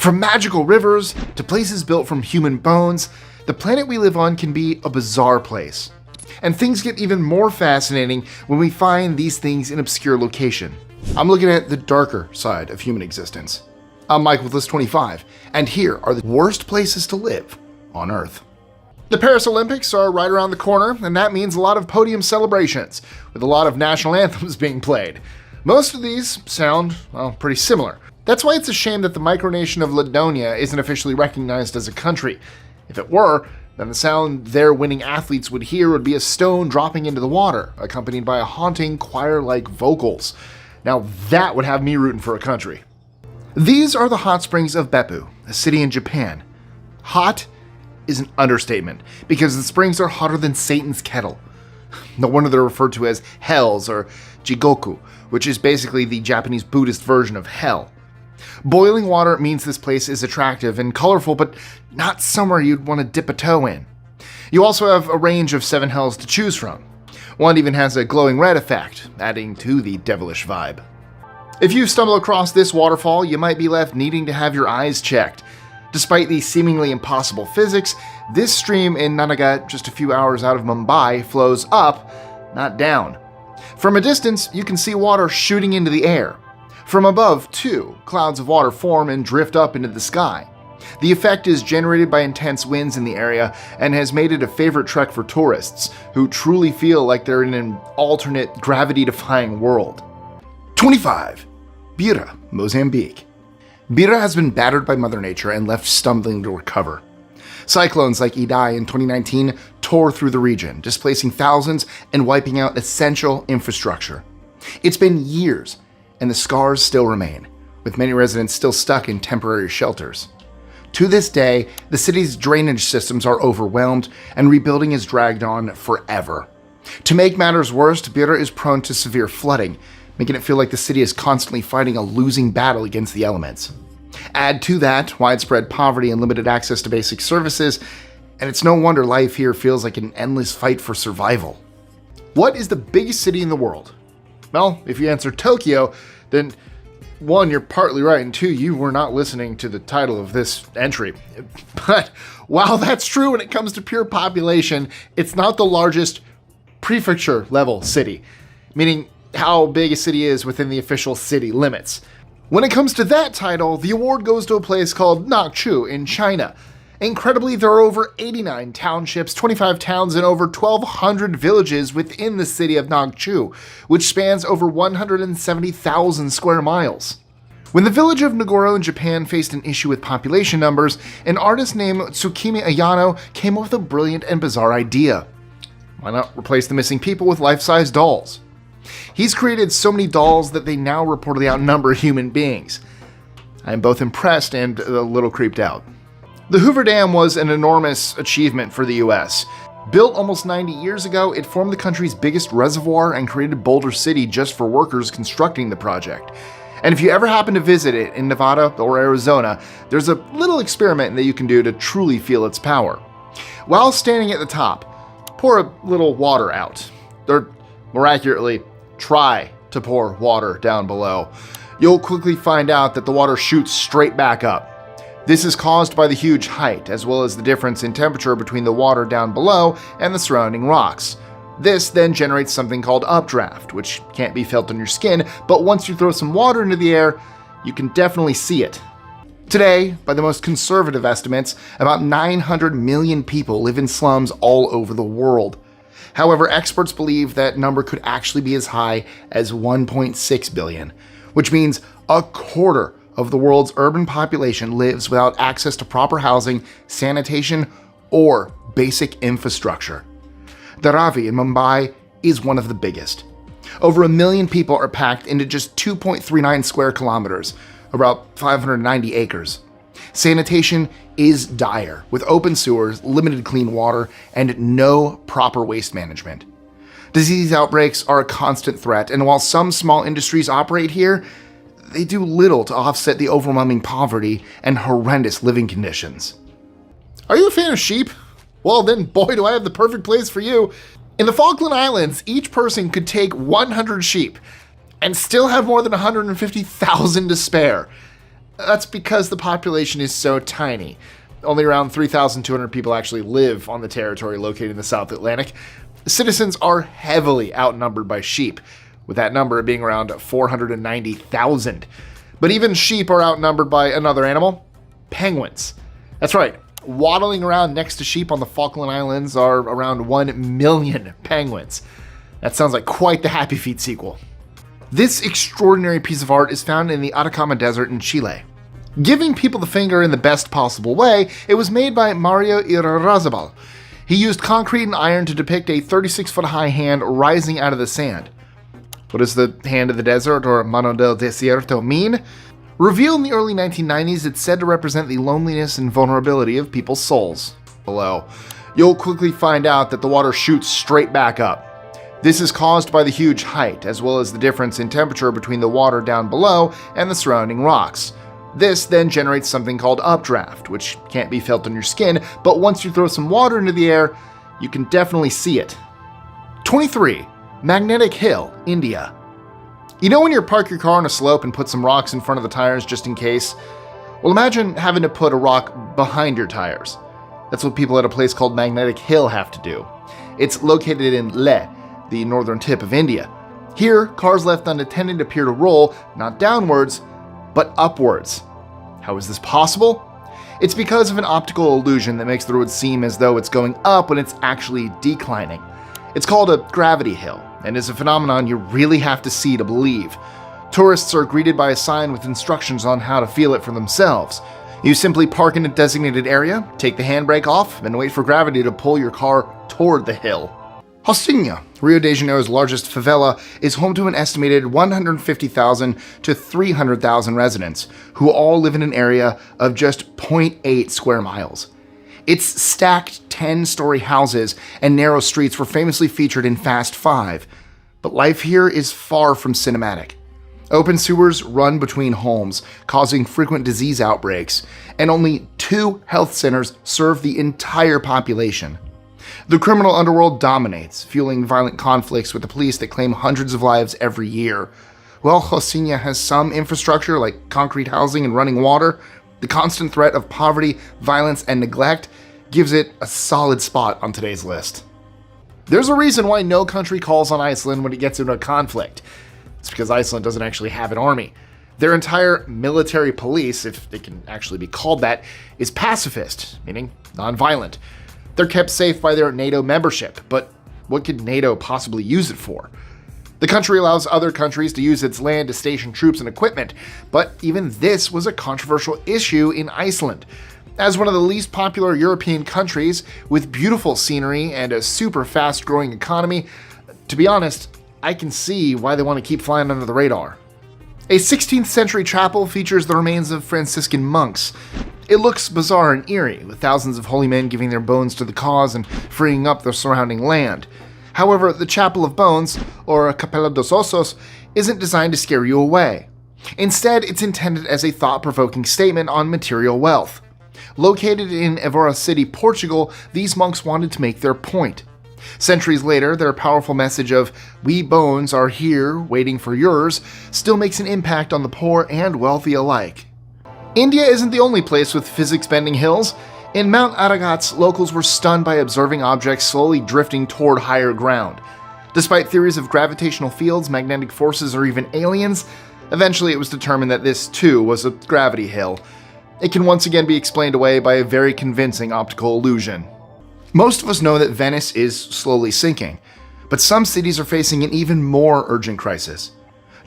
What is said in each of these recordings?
From magical rivers to places built from human bones, the planet we live on can be a bizarre place. And things get even more fascinating when we find these things in obscure location. I'm looking at the darker side of human existence. I'm Mike with List 25, and here are the worst places to live on Earth. The Paris Olympics are right around the corner, and that means a lot of podium celebrations, with a lot of national anthems being played. Most of these sound, well, pretty similar. That's why it's a shame that the micronation of Ladonia isn't officially recognized as a country. If it were, then the sound their winning athletes would hear would be a stone dropping into the water, accompanied by a haunting choir-like vocals. Now that would have me rooting for a country. These are the hot springs of Beppu, a city in Japan. Hot is an understatement, because the springs are hotter than Satan's kettle. No wonder they're referred to as hells or jigoku, which is basically the Japanese Buddhist version of hell. Boiling water means this place is attractive and colorful, but not somewhere you'd want to dip a toe in. You also have a range of 7 hells to choose from. One even has a glowing red effect, adding to the devilish vibe. If you stumble across this waterfall, you might be left needing to have your eyes checked. Despite the seemingly impossible physics, this stream in Nanagat, just a few hours out of Mumbai, flows up, not down. From a distance, you can see water shooting into the air. From above, too, clouds of water form and drift up into the sky. The effect is generated by intense winds in the area and has made it a favorite trek for tourists, who truly feel like they're in an alternate, gravity-defying world. 25. Beira, Mozambique. Beira has been battered by Mother Nature and left stumbling to recover. Cyclones like Idai in 2019 tore through the region, displacing thousands and wiping out essential infrastructure. It's been years, and the scars still remain, with many residents still stuck in temporary shelters. To this day, the city's drainage systems are overwhelmed, and rebuilding is dragged on forever. To make matters worse, Beira is prone to severe flooding, making it feel like the city is constantly fighting a losing battle against the elements. Add to that widespread poverty and limited access to basic services, and it's no wonder life here feels like an endless fight for survival. What is the biggest city in the world? Well, if you answer Tokyo, then 1, you're partly right, and 2, you were not listening to the title of this entry. But while that's true when it comes to pure population, it's not the largest prefecture-level city, meaning how big a city is within the official city limits. When it comes to that title, the award goes to a place called Nakchu in China. Incredibly, there are over 89 townships, 25 towns, and over 1,200 villages within the city of Nakchu, which spans over 170,000 square miles. When the village of Nagoro in Japan faced an issue with population numbers, an artist named Tsukimi Ayano came up with a brilliant and bizarre idea. Why not replace the missing people with life-size dolls? He's created so many dolls that they now reportedly outnumber human beings. I am both impressed and a little creeped out. The Hoover Dam was an enormous achievement for the US. Built almost 90 years ago, it formed the country's biggest reservoir and created Boulder City just for workers constructing the project. And if you ever happen to visit it in Nevada or Arizona, there's a little experiment that you can do to truly feel its power. While standing at the top, pour a little water out. Or more accurately, try to pour water down below. You'll quickly find out that the water shoots straight back up. This is caused by the huge height, as well as the difference in temperature between the water down below and the surrounding rocks. This then generates something called updraft, which can't be felt on your skin, but once you throw some water into the air, you can definitely see it. Today, by the most conservative estimates, about 900 million people live in slums all over the world. However, experts believe that number could actually be as high as 1.6 billion, which means a quarter of the world's urban population lives without access to proper housing, sanitation, or basic infrastructure. Dharavi in Mumbai is one of the biggest. Over 1 million people are packed into just 2.39 square kilometers, about 590 acres. Sanitation is dire, with open sewers, limited clean water, and no proper waste management. Disease outbreaks are a constant threat, and while some small industries operate here, they do little to offset the overwhelming poverty and horrendous living conditions. Are you a fan of sheep? Well then, boy do I have the perfect place for you. In the Falkland Islands, each person could take 100 sheep and still have more than 150,000 to spare. That's because the population is so tiny. Only around 3,200 people actually live on the territory located in the South Atlantic. Citizens are heavily outnumbered by sheep, with that number being around 490,000. But even sheep are outnumbered by another animal, penguins. That's right, waddling around next to sheep on the Falkland Islands are around 1 million penguins. That sounds like quite the Happy Feet sequel. This extraordinary piece of art is found in the Atacama Desert in Chile. Giving people the finger in the best possible way, it was made by Mario Irarrázaval. He used concrete and iron to depict a 36-foot-high hand rising out of the sand. What does the hand of the desert, or mano del desierto, mean? Revealed in the early 1990s, it's said to represent the loneliness and vulnerability of people's souls. Below, you'll quickly find out that the water shoots straight back up. This is caused by the huge height, as well as the difference in temperature between the water down below and the surrounding rocks. This then generates something called updraft, which can't be felt on your skin, but once you throw some water into the air, you can definitely see it. 23. Magnetic Hill, India. You know when you park your car on a slope and put some rocks in front of the tires just in case? Well, imagine having to put a rock behind your tires. That's what people at a place called Magnetic Hill have to do. It's located in Leh, the northern tip of India. Here, cars left unattended appear to roll, not downwards, but upwards. How is this possible? It's because of an optical illusion that makes the road seem as though it's going up when it's actually declining. It's called a gravity hill, and is a phenomenon you really have to see to believe. Tourists are greeted by a sign with instructions on how to feel it for themselves. You simply park in a designated area, take the handbrake off, and wait for gravity to pull your car toward the hill. Rocinha, Rio de Janeiro's largest favela, is home to an estimated 150,000 to 300,000 residents, who all live in an area of just 0.8 square miles. Its stacked 10-story houses and narrow streets were famously featured in Fast 5, but life here is far from cinematic. Open sewers run between homes, causing frequent disease outbreaks, and only 2 health centers serve the entire population. The criminal underworld dominates, fueling violent conflicts with the police that claim hundreds of lives every year. While Rocinha has some infrastructure like concrete housing and running water, the constant threat of poverty, violence, and neglect gives it a solid spot on today's list. There's a reason why no country calls on Iceland when it gets into a conflict. It's because Iceland doesn't actually have an army. Their entire military police, if they can actually be called that, is pacifist, meaning non-violent. They're kept safe by their NATO membership, but what could NATO possibly use it for? The country allows other countries to use its land to station troops and equipment, but even this was a controversial issue in Iceland. As one of the least popular European countries, with beautiful scenery and a super fast-growing economy, to be honest, I can see why they want to keep flying under the radar. A 16th century chapel features the remains of Franciscan monks. It looks bizarre and eerie, with thousands of holy men giving their bones to the cause and freeing up the surrounding land. However, the Chapel of Bones, or Capela dos Ossos, isn't designed to scare you away. Instead, it's intended as a thought-provoking statement on material wealth. Located in Évora City, Portugal, these monks wanted to make their point. Centuries later, their powerful message of "We bones are here, waiting for yours," still makes an impact on the poor and wealthy alike. India isn't the only place with physics-bending hills. In Mount Aragats, locals were stunned by observing objects slowly drifting toward higher ground. Despite theories of gravitational fields, magnetic forces, or even aliens, eventually it was determined that this, too, was a gravity hill. It can once again be explained away by a very convincing optical illusion. Most of us know that Venice is slowly sinking, but some cities are facing an even more urgent crisis.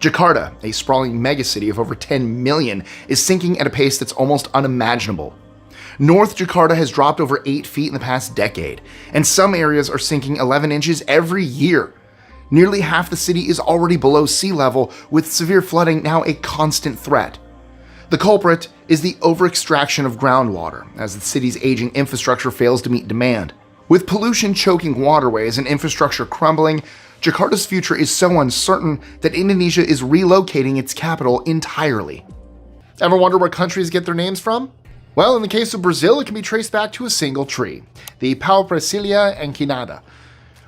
Jakarta, a sprawling megacity of over 10 million, is sinking at a pace that's almost unimaginable. North Jakarta has dropped over 8 feet in the past decade, and some areas are sinking 11 inches every year. Nearly half the city is already below sea level, with severe flooding now a constant threat. The culprit is the over-extraction of groundwater, as the city's aging infrastructure fails to meet demand. With pollution choking waterways and infrastructure crumbling, Jakarta's future is so uncertain that Indonesia is relocating its capital entirely. Ever wonder where countries get their names from? Well, in the case of Brazil, it can be traced back to a single tree, the Pau-Brasilia enchinada.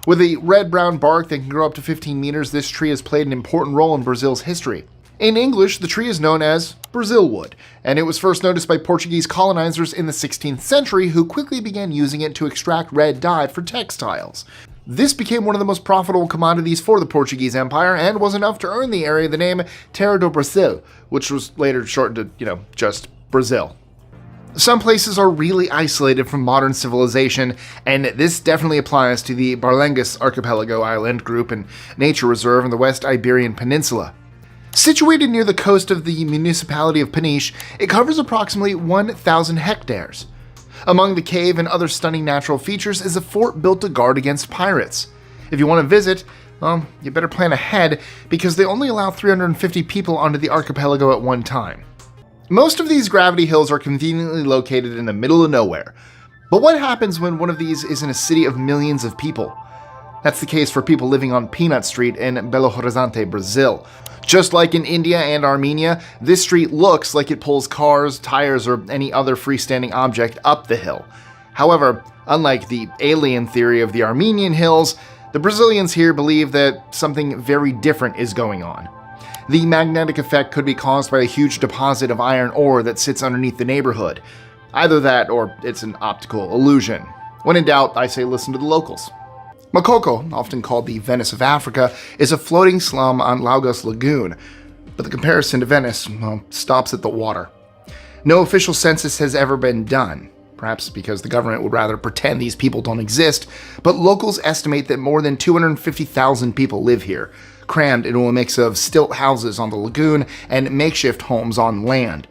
With a red-brown bark that can grow up to 15 meters, this tree has played an important role in Brazil's history. In English, the tree is known as Brazil would, and it was first noticed by Portuguese colonizers in the 16th century who quickly began using it to extract red dye for textiles. This became one of the most profitable commodities for the Portuguese Empire and was enough to earn the area the name Terra do Brasil, which was later shortened to, just Brazil. Some places are really isolated from modern civilization, and this definitely applies to the Barlengas Archipelago Island Group and Nature Reserve in the West Iberian Peninsula. Situated near the coast of the municipality of Peniche, it covers approximately 1,000 hectares. Among the cave and other stunning natural features is a fort built to guard against pirates. If you want to visit, well, you better plan ahead because they only allow 350 people onto the archipelago at one time. Most of these gravity hills are conveniently located in the middle of nowhere. But what happens when one of these is in a city of millions of people? That's the case for people living on Peanut Street in Belo Horizonte, Brazil. Just like in India and Armenia, this street looks like it pulls cars, tires, or any other freestanding object up the hill. However, unlike the alien theory of the Armenian hills, the Brazilians here believe that something very different is going on. The magnetic effect could be caused by a huge deposit of iron ore that sits underneath the neighborhood. Either that or it's an optical illusion. When in doubt, I say listen to the locals. Makoko, often called the Venice of Africa, is a floating slum on Lagos Lagoon, but the comparison to Venice, stops at the water. No official census has ever been done, perhaps because the government would rather pretend these people don't exist, but locals estimate that more than 250,000 people live here, crammed into a mix of stilt houses on the lagoon and makeshift homes on land.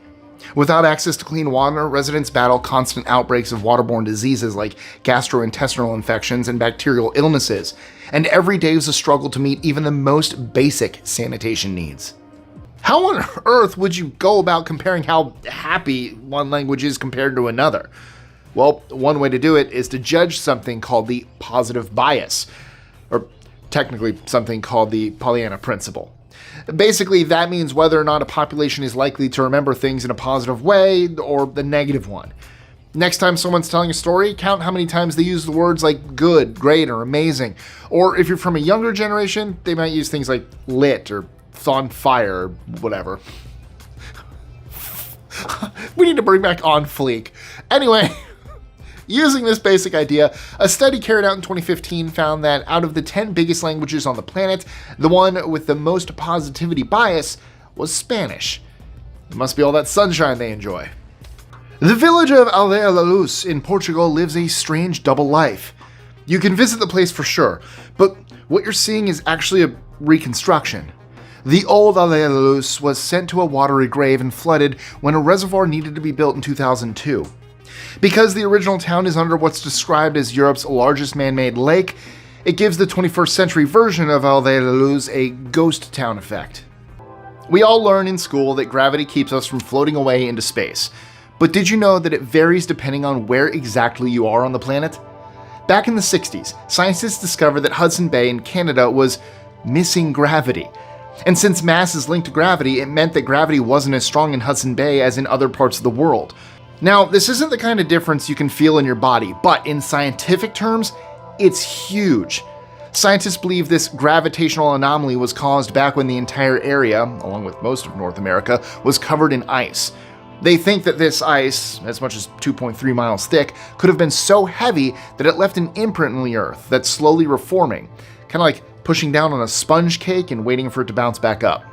Without access to clean water, residents battle constant outbreaks of waterborne diseases like gastrointestinal infections and bacterial illnesses, and every day is a struggle to meet even the most basic sanitation needs. How on earth would you go about comparing how happy one language is compared to another? Well, one way to do it is to judge something called the positive bias, or technically something called the Pollyanna principle. Basically, that means whether or not a population is likely to remember things in a positive way or the negative one. Next time someone's telling a story, count how many times they use the words like good, great, or amazing. Or if you're from a younger generation, they might use things like lit or on fire or whatever. We need to bring back on fleek. Anyway, using this basic idea, a study carried out in 2015 found that out of the 10 biggest languages on the planet, the one with the most positivity bias was Spanish. It must be all that sunshine they enjoy. The village of Aldeia da Luz in Portugal lives a strange double life. You can visit the place for sure, but what you're seeing is actually a reconstruction. The old Aldeia da Luz was sent to a watery grave and flooded when a reservoir needed to be built in 2002. Because the original town is under what's described as Europe's largest man-made lake, it gives the 21st century version of Aldeia da Luz a ghost town effect. We all learn in school that gravity keeps us from floating away into space, but did you know that it varies depending on where exactly you are on the planet? Back in the 60s, scientists discovered that Hudson Bay in Canada was missing gravity. And since mass is linked to gravity, it meant that gravity wasn't as strong in Hudson Bay as in other parts of the world. Now, this isn't the kind of difference you can feel in your body, but in scientific terms, it's huge. Scientists believe this gravitational anomaly was caused back when the entire area, along with most of North America, was covered in ice. They think that this ice, as much as 2.3 miles thick, could have been so heavy that it left an imprint in the Earth that's slowly reforming, kind of like pushing down on a sponge cake and waiting for it to bounce back up.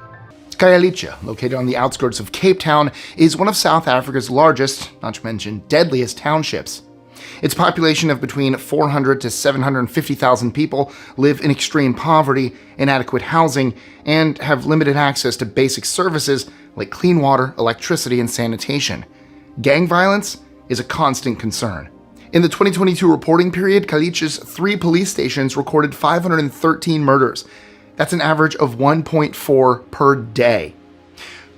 Khayelitsha, located on the outskirts of Cape Town, is one of South Africa's largest, not to mention deadliest, townships. Its population of between 400 to 750,000 people live in extreme poverty, inadequate housing, and have limited access to basic services like clean water, electricity, and sanitation. Gang violence is a constant concern. In the 2022 reporting period, Khayelitsha's 3 police stations recorded 513 murders. That's an average of 1.4 per day.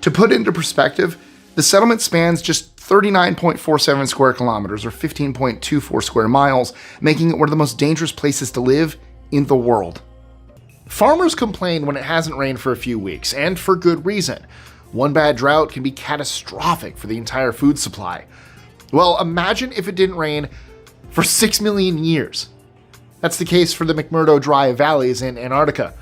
To put it into perspective, the settlement spans just 39.47 square kilometers or 15.24 square miles, making it one of the most dangerous places to live in the world. Farmers complain when it hasn't rained for a few weeks, and for good reason. One bad drought can be catastrophic for the entire food supply. Well, imagine if it didn't rain for 6 million years. That's the case for the McMurdo Dry Valleys in Antarctica.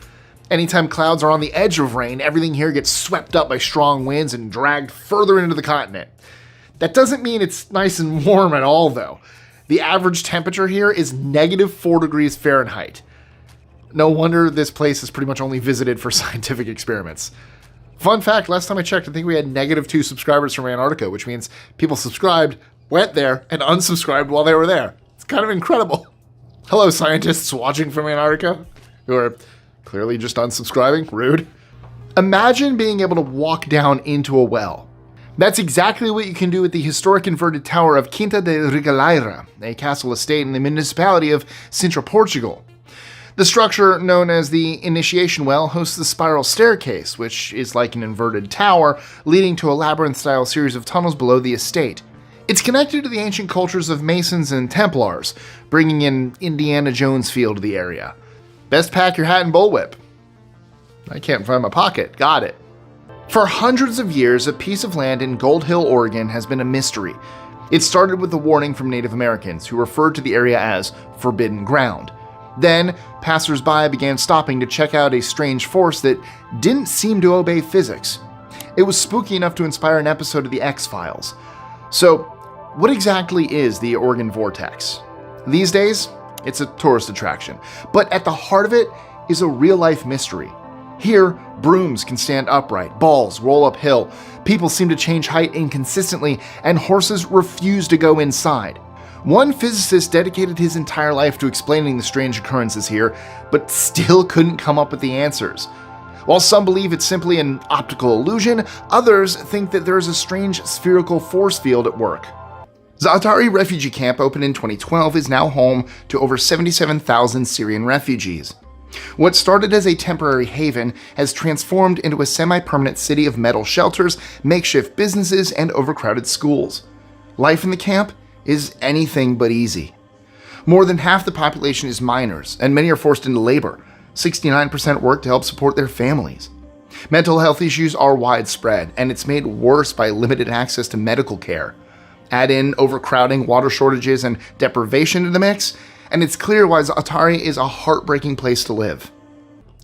Anytime clouds are on the edge of rain, everything here gets swept up by strong winds and dragged further into the continent. That doesn't mean it's nice and warm at all, though. The average temperature here is -4 degrees Fahrenheit. No wonder this place is pretty much only visited for scientific experiments. Fun fact, last time I checked, I think we had -2 subscribers from Antarctica, which means people subscribed, went there, and unsubscribed while they were there. It's kind of incredible. Hello, scientists watching from Antarctica, who are clearly just unsubscribing. Rude. Imagine being able to walk down into a well. That's exactly what you can do at the historic inverted tower of Quinta de Regaleira, a castle estate in the municipality of Sintra, Portugal. The structure, known as the Initiation Well, hosts the spiral staircase, which is like an inverted tower, leading to a labyrinth-style series of tunnels below the estate. It's connected to the ancient cultures of Masons and Templars, bringing an Indiana Jones feel to the area. Best pack your hat and bullwhip. I can't find my pocket. Got it. For hundreds of years, a piece of land in Gold Hill, Oregon has been a mystery. It started with a warning from Native Americans, who referred to the area as Forbidden Ground. Then, passers-by began stopping to check out a strange force that didn't seem to obey physics. It was spooky enough to inspire an episode of The X-Files. So, what exactly is the Oregon Vortex? These days, it's a tourist attraction, but at the heart of it is a real-life mystery. Here, brooms can stand upright, balls roll uphill, people seem to change height inconsistently, and horses refuse to go inside. One physicist dedicated his entire life to explaining the strange occurrences here, but still couldn't come up with the answers. While some believe it's simply an optical illusion, others think that there is a strange spherical force field at work. Zaatari refugee camp, opened in 2012, is now home to over 77,000 Syrian refugees. What started as a temporary haven has transformed into a semi-permanent city of metal shelters, makeshift businesses, and overcrowded schools. Life in the camp is anything but easy. More than half the population is minors, and many are forced into labor. 69% work to help support their families. Mental health issues are widespread, and it's made worse by limited access to medical care. Add in overcrowding, water shortages, and deprivation to the mix, and it's clear why Zaatari is a heartbreaking place to live.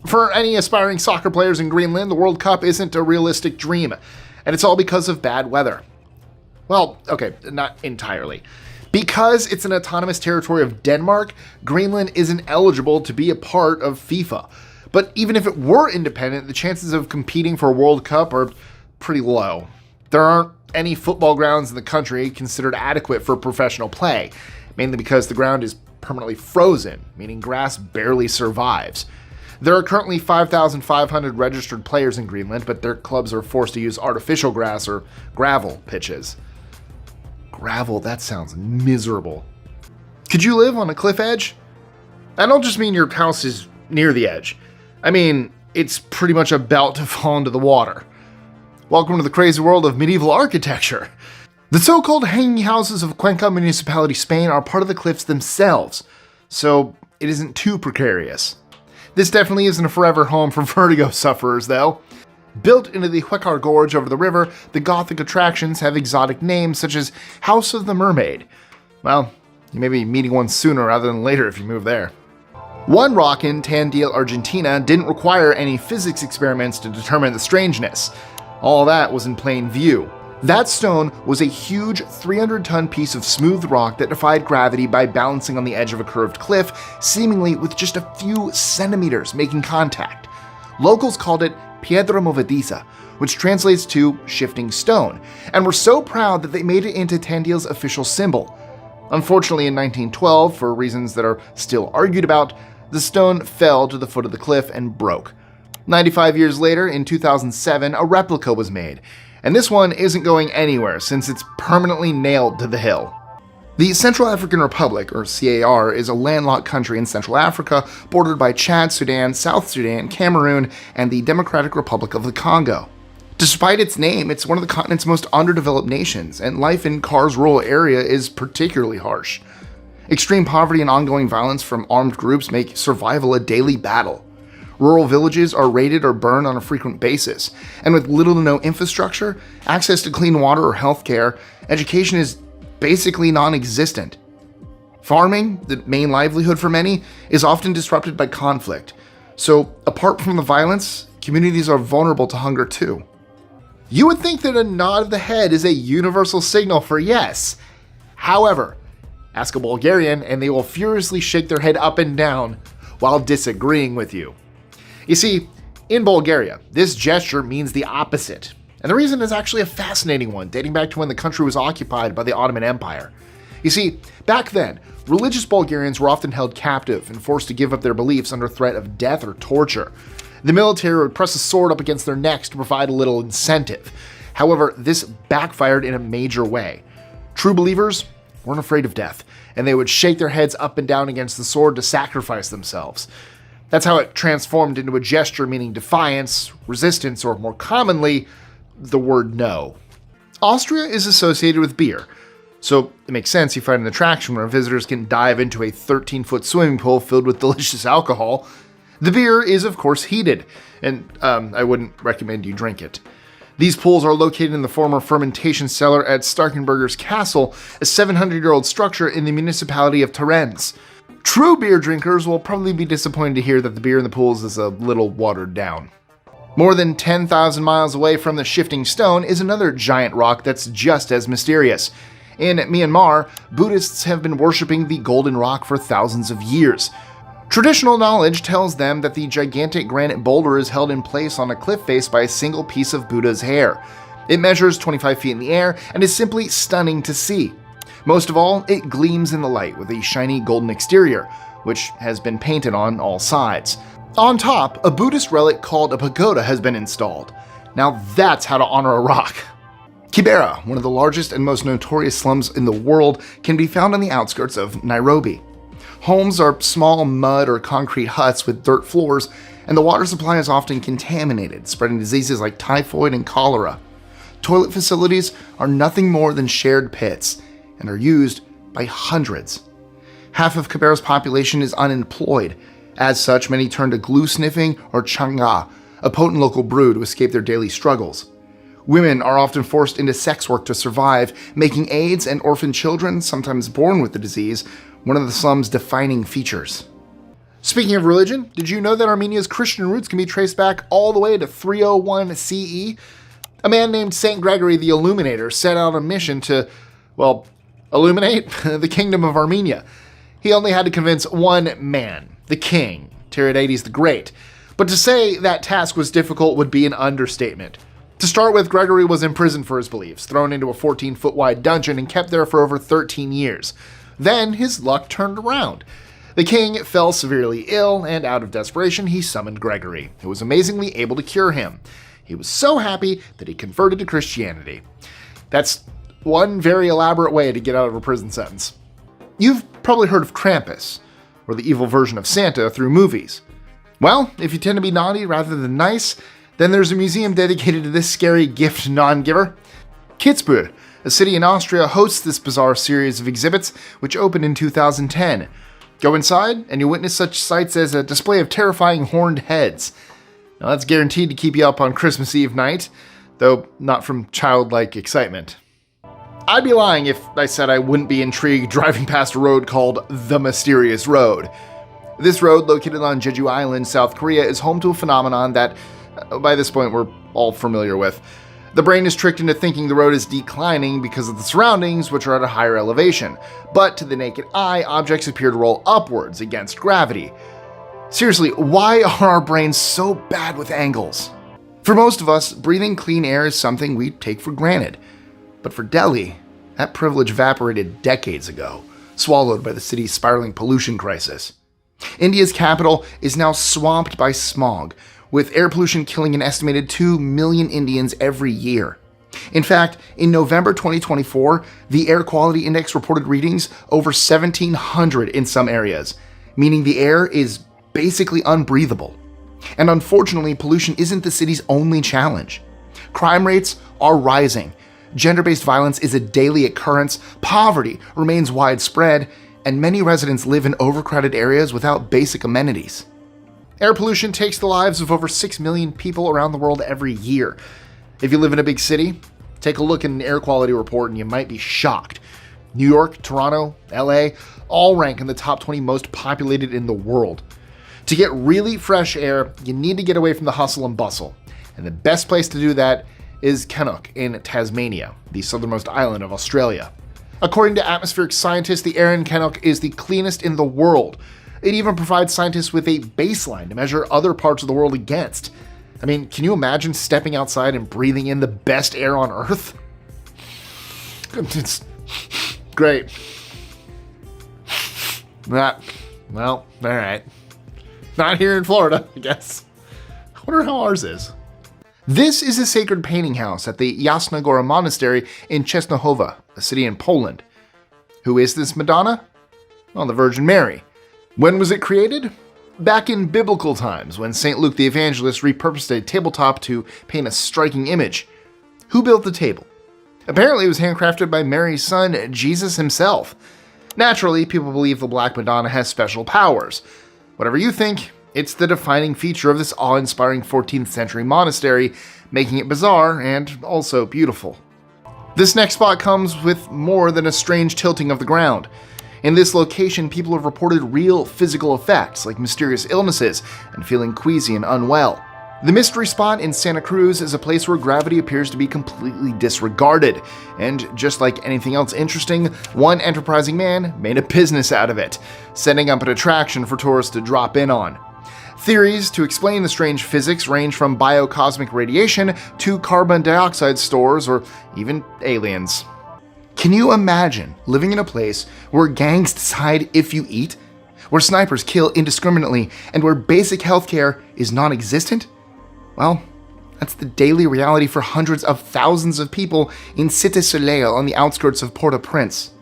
For any aspiring soccer players in Greenland, the World Cup isn't a realistic dream, and it's all because of bad weather. Well, okay, not entirely. Because it's an autonomous territory of Denmark, Greenland isn't eligible to be a part of FIFA. But even if it were independent, the chances of competing for a World Cup are pretty low. There aren't any football grounds in the country considered adequate for professional play, mainly because the ground is permanently frozen, meaning grass barely survives. There are currently 5,500 registered players in Greenland, but their clubs are forced to use artificial grass or gravel pitches. Gravel, that sounds miserable. Could you live on a cliff edge? I don't just mean your house is near the edge. I mean, it's pretty much about to fall into the water. Welcome to the crazy world of medieval architecture. The so-called hanging houses of Cuenca Municipality, Spain are part of the cliffs themselves, so it isn't too precarious. This definitely isn't a forever home for vertigo sufferers, though. Built into the Huecar Gorge over the river, the Gothic attractions have exotic names such as House of the Mermaid. Well, you may be meeting one sooner rather than later if you move there. One rock in Tandil, Argentina didn't require any physics experiments to determine the strangeness. All that was in plain view. That stone was a huge 300-ton piece of smooth rock that defied gravity by balancing on the edge of a curved cliff, seemingly with just a few centimeters making contact. Locals called it Piedra Movediza, which translates to shifting stone, and were so proud that they made it into Tandil's official symbol. Unfortunately, in 1912, for reasons that are still argued about, the stone fell to the foot of the cliff and broke. 95 years later, in 2007, a replica was made, and this one isn't going anywhere since it's permanently nailed to the hill. The Central African Republic, or CAR, is a landlocked country in Central Africa, bordered by Chad, Sudan, South Sudan, Cameroon, and the Democratic Republic of the Congo. Despite its name, it's one of the continent's most underdeveloped nations, and life in CAR's rural area is particularly harsh. Extreme poverty and ongoing violence from armed groups make survival a daily battle. Rural villages are raided or burned on a frequent basis, and with little to no infrastructure, access to clean water or health care, education is basically non-existent. Farming, the main livelihood for many, is often disrupted by conflict. So, apart from the violence, communities are vulnerable to hunger too. You would think that a nod of the head is a universal signal for yes. However, ask a Bulgarian and they will furiously shake their head up and down while disagreeing with you. You see, in Bulgaria, this gesture means the opposite. And the reason is actually a fascinating one, dating back to when the country was occupied by the Ottoman Empire. You see, back then, religious Bulgarians were often held captive and forced to give up their beliefs under threat of death or torture. The military would press a sword up against their necks to provide a little incentive. However, this backfired in a major way. True believers weren't afraid of death, and they would shake their heads up and down against the sword to sacrifice themselves. That's how it transformed into a gesture meaning defiance, resistance, or more commonly, the word no. Austria is associated with beer, so it makes sense you find an attraction where visitors can dive into a 13-foot swimming pool filled with delicious alcohol. The beer is, of course, heated, and I wouldn't recommend you drink it. These pools are located in the former fermentation cellar at Starkenberger's Castle, a 700-year-old structure in the municipality of Terenz. True beer drinkers will probably be disappointed to hear that the beer in the pools is a little watered down. More than 10,000 miles away from the Shifting Stone is another giant rock that's just as mysterious. In Myanmar, Buddhists have been worshipping the Golden Rock for thousands of years. Traditional knowledge tells them that the gigantic granite boulder is held in place on a cliff face by a single piece of Buddha's hair. It measures 25 feet in the air and is simply stunning to see. Most of all, it gleams in the light with a shiny golden exterior, which has been painted on all sides. On top, a Buddhist relic called a pagoda has been installed. Now that's how to honor a rock. Kibera, one of the largest and most notorious slums in the world, can be found on the outskirts of Nairobi. Homes are small mud or concrete huts with dirt floors, and the water supply is often contaminated, spreading diseases like typhoid and cholera. Toilet facilities are nothing more than shared pits, and are used by hundreds. Half of Kibera's population is unemployed. As such, many turn to glue sniffing or changa, a potent local brew, to escape their daily struggles. Women are often forced into sex work to survive, making AIDS and orphan children, sometimes born with the disease, one of the slum's defining features. Speaking of religion, did you know that Armenia's Christian roots can be traced back all the way to 301 CE? A man named Saint Gregory the Illuminator set out on a mission to, illuminate the kingdom of Armenia. He only had to convince one man, the king, Tiridates the Great. But to say that task was difficult would be an understatement. To start with, Gregory was imprisoned for his beliefs, thrown into a 14-foot wide dungeon and kept there for over 13 years. Then his luck turned around. The king fell severely ill, and out of desperation, he summoned Gregory, who was amazingly able to cure him. He was so happy that he converted to Christianity. That's one very elaborate way to get out of a prison sentence. You've probably heard of Krampus, or the evil version of Santa, through movies. Well, if you tend to be naughty rather than nice, then there's a museum dedicated to this scary gift non-giver. Kitzbühel, a city in Austria, hosts this bizarre series of exhibits, which opened in 2010. Go inside, and you'll witness such sights as a display of terrifying horned heads. Now that's guaranteed to keep you up on Christmas Eve night, though not from childlike excitement. I'd be lying if I said I wouldn't be intrigued driving past a road called the Mysterious Road. This road, located on Jeju Island, South Korea, is home to a phenomenon that, by this point, we're all familiar with. The brain is tricked into thinking the road is declining because of the surroundings, which are at a higher elevation. But to the naked eye, objects appear to roll upwards against gravity. Seriously, why are our brains so bad with angles? For most of us, breathing clean air is something we take for granted. But for Delhi, that privilege evaporated decades ago, swallowed by the city's spiraling pollution crisis. India's capital is now swamped by smog, with air pollution killing an estimated 2 million Indians every year. In fact, in November 2024, the Air Quality Index reported readings over 1,700 in some areas, meaning the air is basically unbreathable. And unfortunately, pollution isn't the city's only challenge. Crime rates are rising. Gender-based violence is a daily occurrence, poverty remains widespread, and many residents live in overcrowded areas without basic amenities. Air pollution takes the lives of over 6 million people around the world every year. If you live in a big city, take a look at an air quality report and you might be shocked. New York, Toronto, LA, all rank in the top 20 most populated in the world. To get really fresh air, you need to get away from the hustle and bustle. And the best place to do that is Canuck in Tasmania, the southernmost island of Australia. According to atmospheric scientists, the air in Canuck is the cleanest in the world. It even provides scientists with a baseline to measure other parts of the world against. I mean, can you imagine stepping outside and breathing in the best air on Earth? It's great. Well, alright. Not here in Florida, I guess. I wonder how ours is. This is a sacred painting house at the Jasna Gora Monastery in Częstochowa, a city in Poland. Who is this Madonna? Well, the Virgin Mary. When was it created? Back in biblical times, when St. Luke the Evangelist repurposed a tabletop to paint a striking image. Who built the table? Apparently it was handcrafted by Mary's son, Jesus himself. Naturally, people believe the Black Madonna has special powers. Whatever you think, it's the defining feature of this awe-inspiring 14th century monastery, making it bizarre and also beautiful. This next spot comes with more than a strange tilting of the ground. In this location, people have reported real physical effects, like mysterious illnesses and feeling queasy and unwell. The mystery spot in Santa Cruz is a place where gravity appears to be completely disregarded, and just like anything else interesting, one enterprising man made a business out of it, setting up an attraction for tourists to drop in on. Theories to explain the strange physics range from biocosmic radiation to carbon dioxide stores or even aliens. Can you imagine living in a place where gangs decide if you eat, where snipers kill indiscriminately, and where basic healthcare is non-existent? Well, that's the daily reality for hundreds of thousands of people in Cité Soleil on the outskirts of Port-au-Prince.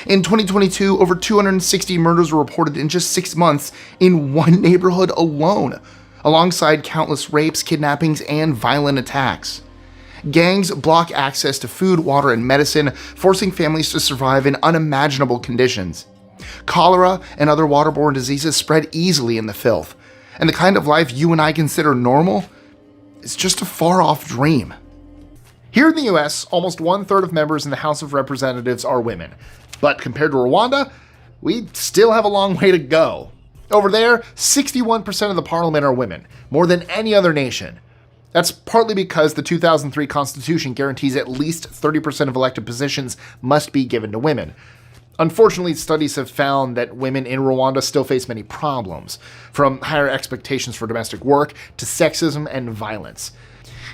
In 2022, over 260 murders were reported in just 6 months in one neighborhood alone, alongside countless rapes, kidnappings, and violent attacks. Gangs block access to food, water, and medicine, forcing families to survive in unimaginable conditions. Cholera and other waterborne diseases spread easily in the filth, and the kind of life you and I consider normal is just a far-off dream. Here in the US, almost 1/3 of members in the House of Representatives are women, but compared to Rwanda, we still have a long way to go. Over there, 61% of the parliament are women, more than any other nation. That's partly because the 2003 Constitution guarantees at least 30% of elected positions must be given to women. Unfortunately, studies have found that women in Rwanda still face many problems, from higher expectations for domestic work to sexism and violence.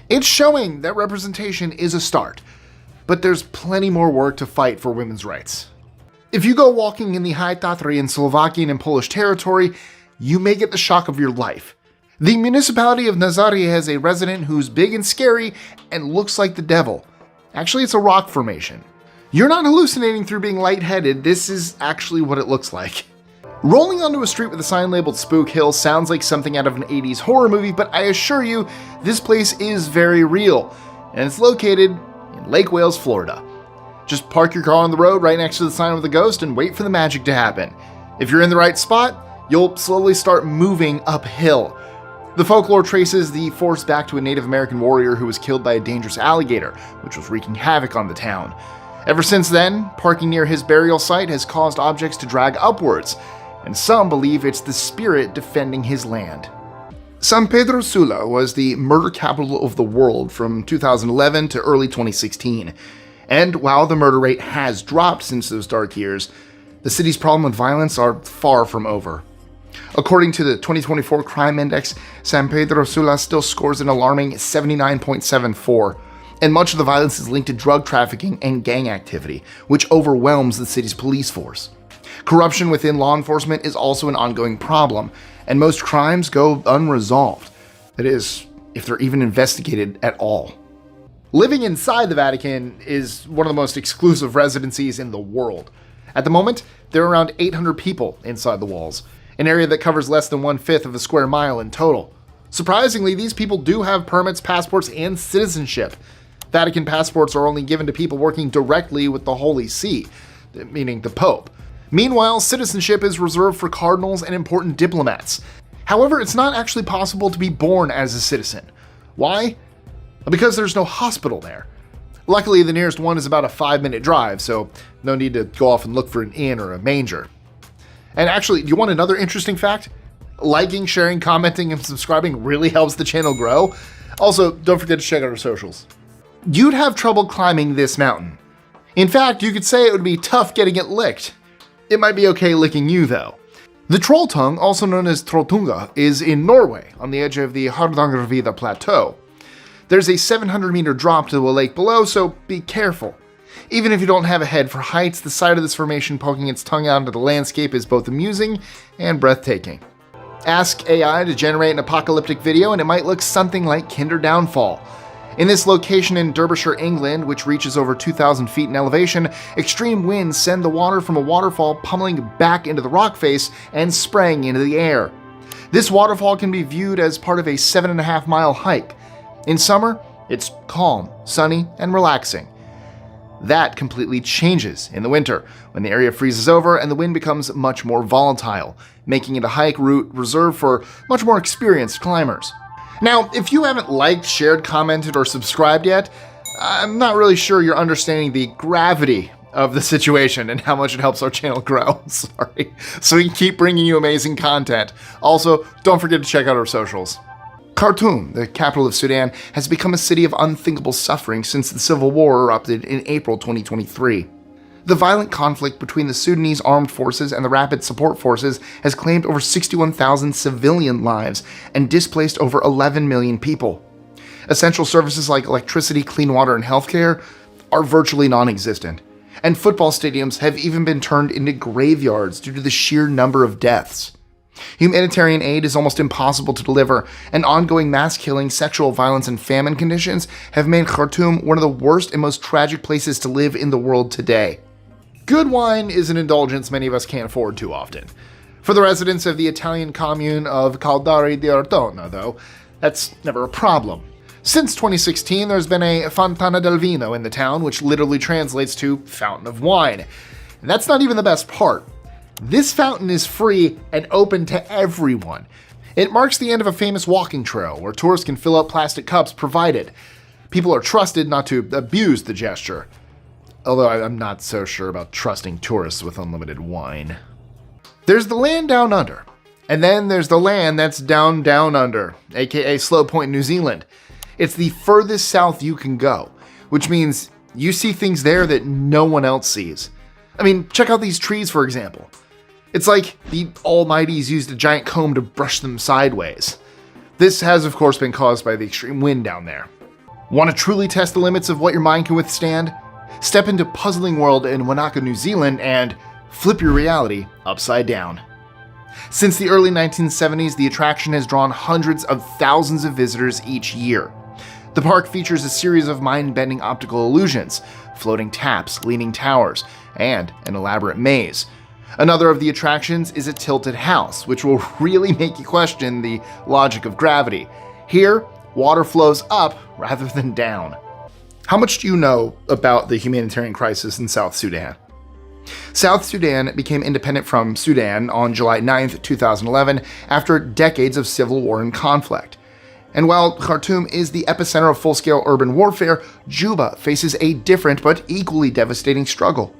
It's showing that representation is a start, but there's plenty more work to fight for women's rights. If you go walking in the High Tatry in Slovakian and Polish territory, you may get the shock of your life. The municipality of Nazary has a resident who's big and scary and looks like the devil. Actually, it's a rock formation. You're not hallucinating through being lightheaded, this is actually what it looks like. Rolling onto a street with a sign labeled Spook Hill sounds like something out of an 80s horror movie, but I assure you, this place is very real, and it's located in Lake Wales, Florida. Just park your car on the road right next to the sign with the ghost and wait for the magic to happen. If you're in the right spot, you'll slowly start moving uphill. The folklore traces the force back to a Native American warrior who was killed by a dangerous alligator, which was wreaking havoc on the town. Ever since then, parking near his burial site has caused objects to drag upwards, and some believe it's the spirit defending his land. San Pedro Sula was the murder capital of the world from 2011 to early 2016, and while the murder rate has dropped since those dark years, the city's problem with violence are far from over. According to the 2024 Crime Index, San Pedro Sula still scores an alarming 79.74, and much of the violence is linked to drug trafficking and gang activity, which overwhelms the city's police force. Corruption within law enforcement is also an ongoing problem, and most crimes go unresolved. That is, if they're even investigated at all. Living inside the Vatican is one of the most exclusive residencies in the world. At the moment, there are around 800 people inside the walls, an area that covers less than 1/5 of a square mile in total. Surprisingly, these people do have permits, passports, and citizenship. Vatican passports are only given to people working directly with the Holy See, meaning the Pope. Meanwhile, citizenship is reserved for cardinals and important diplomats. However, it's not actually possible to be born as a citizen. Why? Because there's no hospital there. Luckily, the nearest one is about a 5-minute drive, so no need to go off and look for an inn or a manger. And actually, do you want another interesting fact? Liking, sharing, commenting, and subscribing really helps the channel grow. Also, don't forget to check out our socials. You'd have trouble climbing this mountain. In fact, you could say it would be tough getting it licked. It might be okay licking you, though. The Trolltung, also known as Trolltunga, is in Norway, on the edge of the Hardangervidda Plateau. There's a 700-meter drop to the lake below, so be careful. Even if you don't have a head for heights, the sight of this formation poking its tongue out into the landscape is both amusing and breathtaking. Ask AI to generate an apocalyptic video and it might look something like Kinder Downfall. In this location in Derbyshire, England, which reaches over 2,000 feet in elevation, extreme winds send the water from a waterfall pummeling back into the rock face and spraying into the air. This waterfall can be viewed as part of a 7.5-mile hike. In summer, it's calm, sunny, and relaxing. That completely changes in the winter, when the area freezes over and the wind becomes much more volatile, making it a hike route reserved for much more experienced climbers. Now, if you haven't liked, shared, commented, or subscribed yet, I'm not really sure you're understanding the gravity of the situation and how much it helps our channel grow. Sorry. So we can keep bringing you amazing content. Also, don't forget to check out our socials. Khartoum, the capital of Sudan, has become a city of unthinkable suffering since the civil war erupted in April 2023. The violent conflict between the Sudanese armed forces and the Rapid Support Forces has claimed over 61,000 civilian lives and displaced over 11 million people. Essential services like electricity, clean water, and healthcare are virtually non-existent, and football stadiums have even been turned into graveyards due to the sheer number of deaths. Humanitarian aid is almost impossible to deliver, and ongoing mass killing, sexual violence, and famine conditions have made Khartoum one of the worst and most tragic places to live in the world today. Good wine is an indulgence many of us can't afford too often. For the residents of the Italian commune of Caldari di Ortona, though, that's never a problem. Since 2016, there's been a Fontana del Vino in the town, which literally translates to fountain of wine. And that's not even the best part. This fountain is free and open to everyone. It marks the end of a famous walking trail where tourists can fill up plastic cups provided. People are trusted not to abuse the gesture. Although I'm not so sure about trusting tourists with unlimited wine. There's the land down under. And then there's the land that's down under, aka Slow Point, New Zealand. It's the furthest south you can go, which means you see things there that no one else sees. I mean, check out these trees, for example. It's like the Almighties used a giant comb to brush them sideways. This has, of course, been caused by the extreme wind down there. Want to truly test the limits of what your mind can withstand? Step into Puzzling World in Wanaka, New Zealand, and flip your reality upside down. Since the early 1970s, the attraction has drawn hundreds of thousands of visitors each year. The park features a series of mind-bending optical illusions, floating taps, leaning towers, and an elaborate maze. Another of the attractions is a tilted house, which will really make you question the logic of gravity. Here, water flows up rather than down. How much do you know about the humanitarian crisis in South Sudan? South Sudan became independent from Sudan on July 9, 2011, after decades of civil war and conflict. And while Khartoum is the epicenter of full-scale urban warfare, Juba faces a different but equally devastating struggle.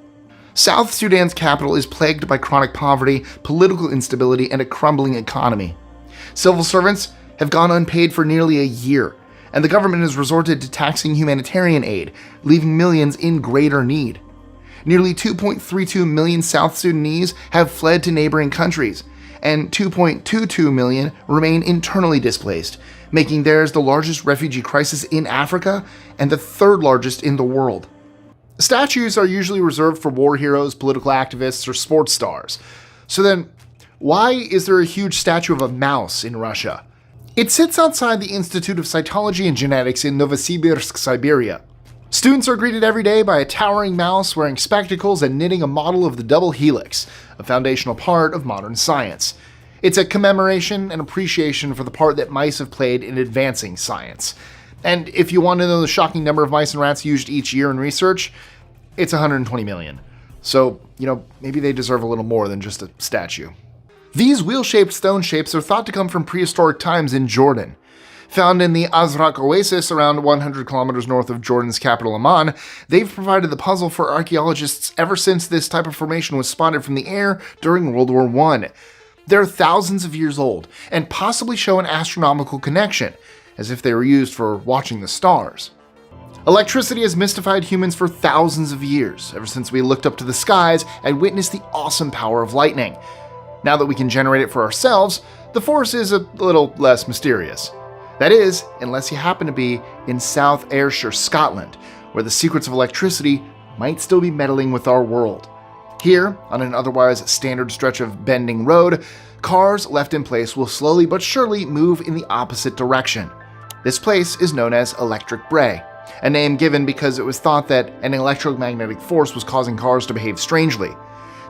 South Sudan's capital is plagued by chronic poverty, political instability, and a crumbling economy. Civil servants have gone unpaid for nearly a year, and the government has resorted to taxing humanitarian aid, leaving millions in greater need. Nearly 2.32 million South Sudanese have fled to neighboring countries, and 2.22 million remain internally displaced, making theirs the largest refugee crisis in Africa and the third largest in the world. Statues are usually reserved for war heroes, political activists, or sports stars. So then, why is there a huge statue of a mouse in Russia? It sits outside the Institute of Cytology and Genetics in Novosibirsk, Siberia. Students are greeted every day by a towering mouse wearing spectacles and knitting a model of the double helix, a foundational part of modern science. It's a commemoration and appreciation for the part that mice have played in advancing science. And if you want to know the shocking number of mice and rats used each year in research, it's 120 million. So, maybe they deserve a little more than just a statue. These wheel-shaped stone shapes are thought to come from prehistoric times in Jordan. Found in the Azraq Oasis around 100 kilometers north of Jordan's capital Amman, they've provided the puzzle for archaeologists ever since this type of formation was spotted from the air during World War I. They're thousands of years old and possibly show an astronomical connection, as if they were used for watching the stars. Electricity has mystified humans for thousands of years, ever since we looked up to the skies and witnessed the awesome power of lightning. Now that we can generate it for ourselves, the force is a little less mysterious. That is, unless you happen to be in South Ayrshire, Scotland, where the secrets of electricity might still be meddling with our world. Here, on an otherwise standard stretch of bending road, cars left in place will slowly but surely move in the opposite direction. This place is known as Electric Brae, a name given because it was thought that an electromagnetic force was causing cars to behave strangely.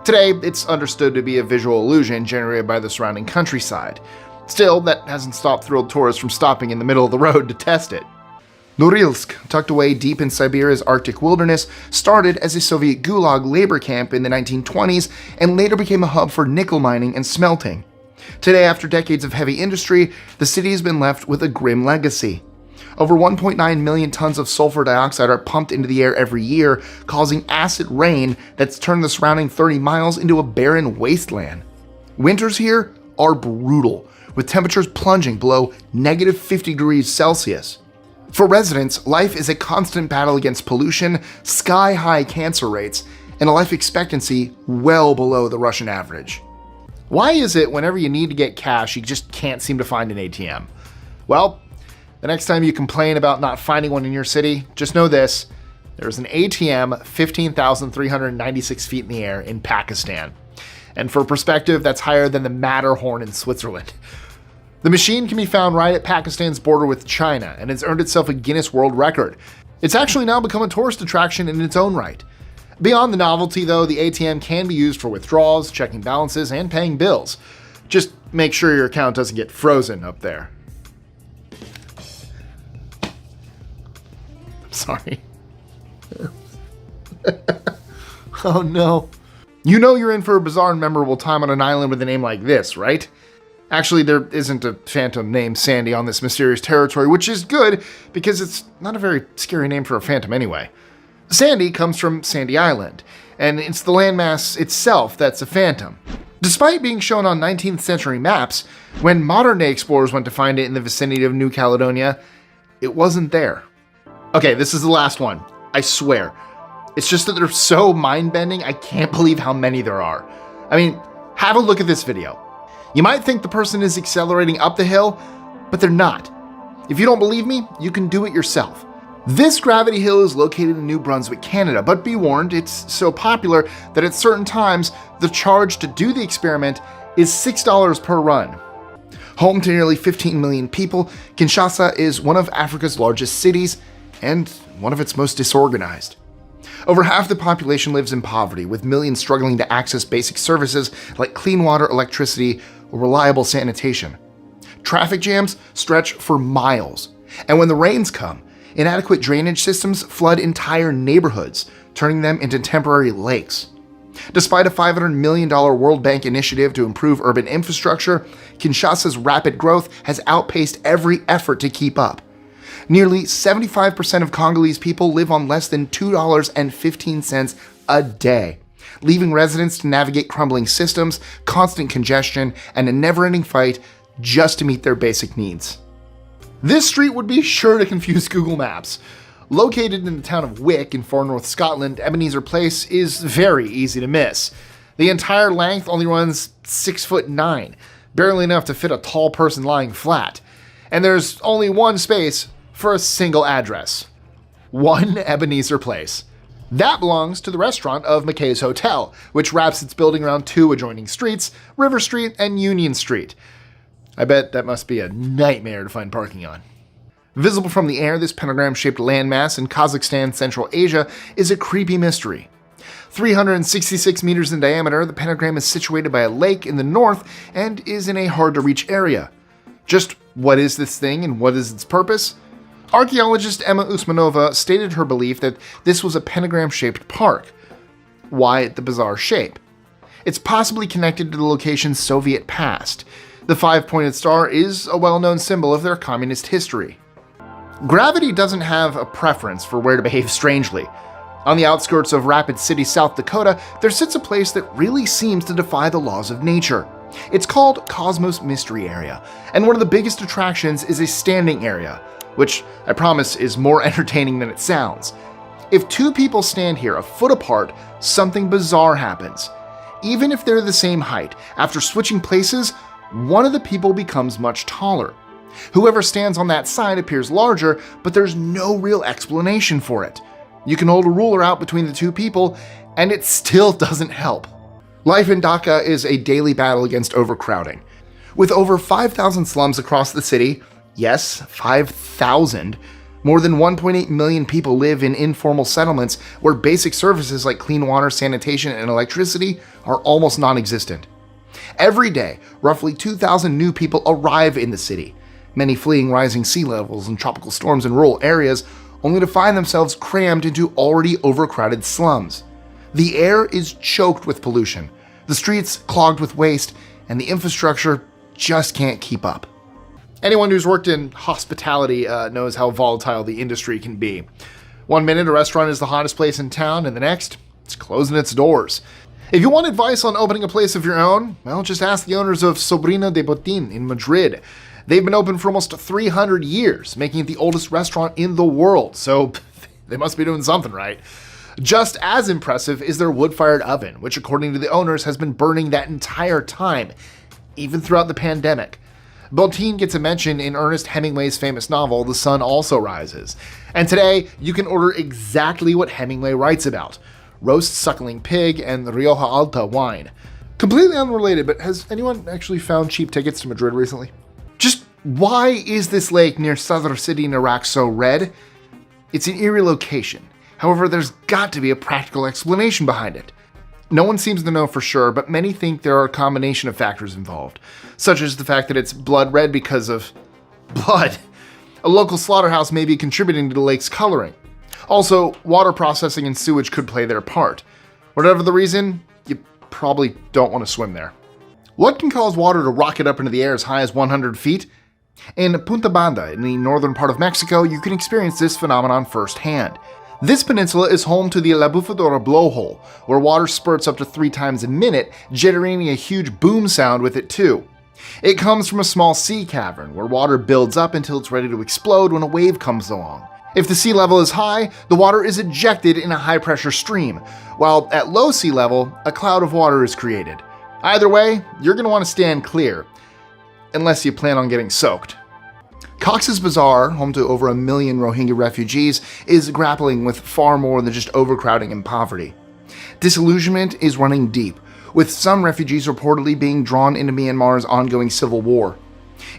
Today, it's understood to be a visual illusion generated by the surrounding countryside. Still, that hasn't stopped thrilled tourists from stopping in the middle of the road to test it. Norilsk, tucked away deep in Siberia's Arctic wilderness, started as a Soviet gulag labor camp in the 1920s and later became a hub for nickel mining and smelting. Today, after decades of heavy industry, the city has been left with a grim legacy. Over 1.9 million tons of sulfur dioxide are pumped into the air every year, causing acid rain that's turned the surrounding 30 miles into a barren wasteland. Winters here are brutal, with temperatures plunging below negative 50 degrees Celsius. For residents, life is a constant battle against pollution, sky-high cancer rates, and a life expectancy well below the Russian average. Why is it whenever you need to get cash, you just can't seem to find an ATM? Well, the next time you complain about not finding one in your city, just know this: there's an ATM 15,396 feet in the air in Pakistan. And for perspective, that's higher than the Matterhorn in Switzerland. The machine can be found right at Pakistan's border with China and has earned itself a Guinness World Record. It's actually now become a tourist attraction in its own right. Beyond the novelty, though, the ATM can be used for withdrawals, checking balances, and paying bills. Just make sure your account doesn't get frozen up there. Sorry. Oh no. You know you're in for a bizarre and memorable time on an island with a name like this, right? Actually, there isn't a phantom named Sandy on this mysterious territory, which is good because it's not a very scary name for a phantom anyway. Sandy comes from Sandy Island, and it's the landmass itself that's a phantom. Despite being shown on 19th century maps, when modern-day explorers went to find it in the vicinity of New Caledonia, it wasn't there. Okay, this is the last one. I swear. It's just that they're so mind-bending, I can't believe how many there are. I mean, have a look at this video. You might think the person is accelerating up the hill, but they're not. If you don't believe me, you can do it yourself. This gravity hill is located in New Brunswick, Canada, but be warned, it's so popular that at certain times, the charge to do the experiment is $6 per run. Home to nearly 15 million people, Kinshasa is one of Africa's largest cities and one of its most disorganized. Over half the population lives in poverty, with millions struggling to access basic services like clean water, electricity, or reliable sanitation. Traffic jams stretch for miles, and when the rains come, inadequate drainage systems flood entire neighborhoods, turning them into temporary lakes. Despite a $500 million World Bank initiative to improve urban infrastructure, Kinshasa's rapid growth has outpaced every effort to keep up. Nearly 75% of Congolese people live on less than $2.15 a day, leaving residents to navigate crumbling systems, constant congestion, and a never-ending fight just to meet their basic needs. This street would be sure to confuse Google Maps. Located in the town of Wick in far north Scotland, Ebenezer Place is very easy to miss. The entire length only runs 6'9", barely enough to fit a tall person lying flat. And there's only one space for a single address. One Ebenezer Place. That belongs to the restaurant of McKay's Hotel, which wraps its building around two adjoining streets, River Street and Union Street. I bet that must be a nightmare to find parking on. Visible from the air, this pentagram-shaped landmass in Kazakhstan, Central Asia, is a creepy mystery. 366 meters in diameter, the pentagram is situated by a lake in the north and is in a hard-to-reach area. Just what is this thing and what is its purpose? Archaeologist Emma Usmanova stated her belief that this was a pentagram-shaped park. Why the bizarre shape? It's possibly connected to the location's Soviet past. The five-pointed star is a well-known symbol of their communist history. Gravity doesn't have a preference for where to behave strangely. On the outskirts of Rapid City, South Dakota, there sits a place that really seems to defy the laws of nature. It's called Cosmos Mystery Area, and one of the biggest attractions is a standing area, which I promise is more entertaining than it sounds. If two people stand here a foot apart, something bizarre happens. Even if they're the same height, after switching places, one of the people becomes much taller. Whoever stands on that side appears larger, but there's no real explanation for it. You can hold a ruler out between the two people, and it still doesn't help. Life in Dhaka is a daily battle against overcrowding. With over 5,000 slums across the city, yes, 5,000, more than 1.8 million people live in informal settlements where basic services like clean water, sanitation, and electricity are almost non-existent. Every day, roughly 2,000 new people arrive in the city, many fleeing rising sea levels and tropical storms in rural areas, only to find themselves crammed into already overcrowded slums. The air is choked with pollution, the streets clogged with waste, and the infrastructure just can't keep up. Anyone who's worked in hospitality knows how volatile the industry can be. One minute a restaurant is the hottest place in town, and the next, it's closing its doors. If you want advice on opening a place of your own, well, just ask the owners of Sobrino de Botín in Madrid. They've been open for almost 300 years, making it the oldest restaurant in the world, so they must be doing something right. Just as impressive is their wood-fired oven, which according to the owners has been burning that entire time, even throughout the pandemic. Botín gets a mention in Ernest Hemingway's famous novel, The Sun Also Rises. And today, you can order exactly what Hemingway writes about: roast suckling pig and Rioja Alta wine. Completely unrelated, but has anyone actually found cheap tickets to Madrid recently? Just why is this lake near Sadr City in Iraq so red? It's an eerie location. However, there's got to be a practical explanation behind it. No one seems to know for sure, but many think there are a combination of factors involved, such as the fact that it's blood red because of blood. A local slaughterhouse may be contributing to the lake's coloring. Also, water processing and sewage could play their part. Whatever the reason, you probably don't want to swim there. What can cause water to rocket up into the air as high as 100 feet? In Punta Banda, in the northern part of Mexico, you can experience this phenomenon firsthand. This peninsula is home to the La Bufadora blowhole, where water spurts up to 3 times a minute, generating a huge boom sound with it too. It comes from a small sea cavern, where water builds up until it's ready to explode when a wave comes along. If the sea level is high, the water is ejected in a high-pressure stream, while at low sea level, a cloud of water is created. Either way, you're going to want to stand clear, unless you plan on getting soaked. Cox's Bazar, home to over 1 million Rohingya refugees, is grappling with far more than just overcrowding and poverty. Disillusionment is running deep, with some refugees reportedly being drawn into Myanmar's ongoing civil war.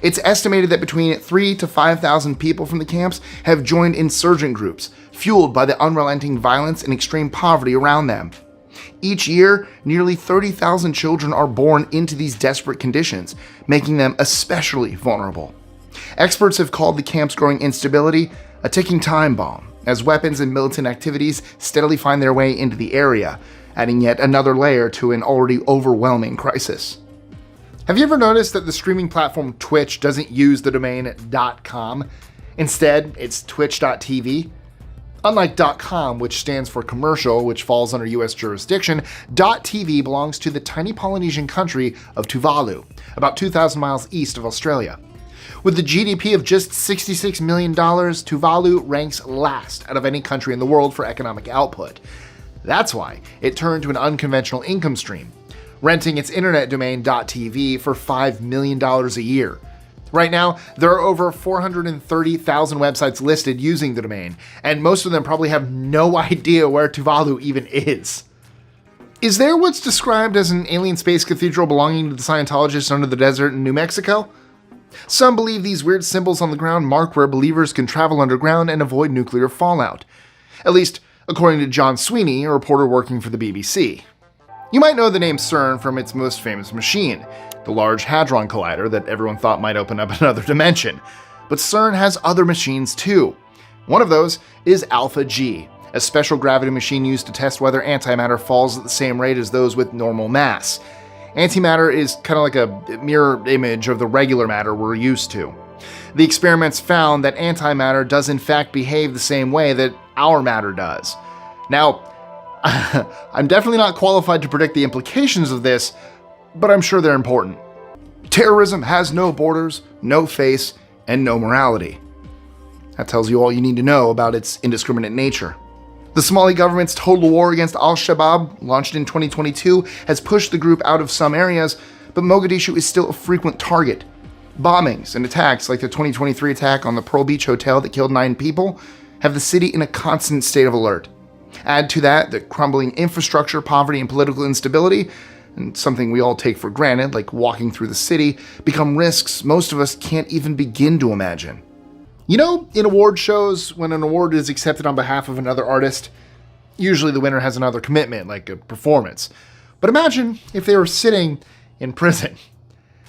It's estimated that between 3,000 to 5,000 people from the camps have joined insurgent groups, fueled by the unrelenting violence and extreme poverty around them. Each year, nearly 30,000 children are born into these desperate conditions, making them especially vulnerable. Experts have called the camp's growing instability a ticking time bomb, as weapons and militant activities steadily find their way into the area, adding yet another layer to an already overwhelming crisis. Have you ever noticed that the streaming platform Twitch doesn't use the domain .com? Instead, it's twitch.tv. Unlike .com, which stands for commercial, which falls under US jurisdiction, .tv belongs to the tiny Polynesian country of Tuvalu, about 2,000 miles east of Australia. With the GDP of just $66 million, Tuvalu ranks last out of any country in the world for economic output. That's why it turned to an unconventional income stream, renting its internet domain .tv for $5 million a year. Right now, there are over 430,000 websites listed using the domain, and most of them probably have no idea where Tuvalu even is. Is there what's described as an alien space cathedral belonging to the Scientologists under the desert in New Mexico? Some believe these weird symbols on the ground mark where believers can travel underground and avoid nuclear fallout. At least, according to John Sweeney, a reporter working for the BBC. You might know the name CERN from its most famous machine, the Large Hadron Collider that everyone thought might open up another dimension. But CERN has other machines too. One of those is Alpha G, a special gravity machine used to test whether antimatter falls at the same rate as those with normal mass. Antimatter is kind of like a mirror image of the regular matter we're used to. The experiments found that antimatter does in fact behave the same way that our matter does. Now, I'm definitely not qualified to predict the implications of this, but I'm sure they're important. Terrorism has no borders, no face, and no morality. That tells you all you need to know about its indiscriminate nature. The Somali government's total war against al-Shabaab, launched in 2022, has pushed the group out of some areas, but Mogadishu is still a frequent target. Bombings and attacks like the 2023 attack on the Pearl Beach Hotel that killed 9 people have the city in a constant state of alert. Add to that the crumbling infrastructure, poverty, and political instability, and something we all take for granted, like walking through the city, become risks most of us can't even begin to imagine. You know, in award shows, when an award is accepted on behalf of another artist, usually the winner has another commitment, like a performance. But imagine if they were sitting in prison.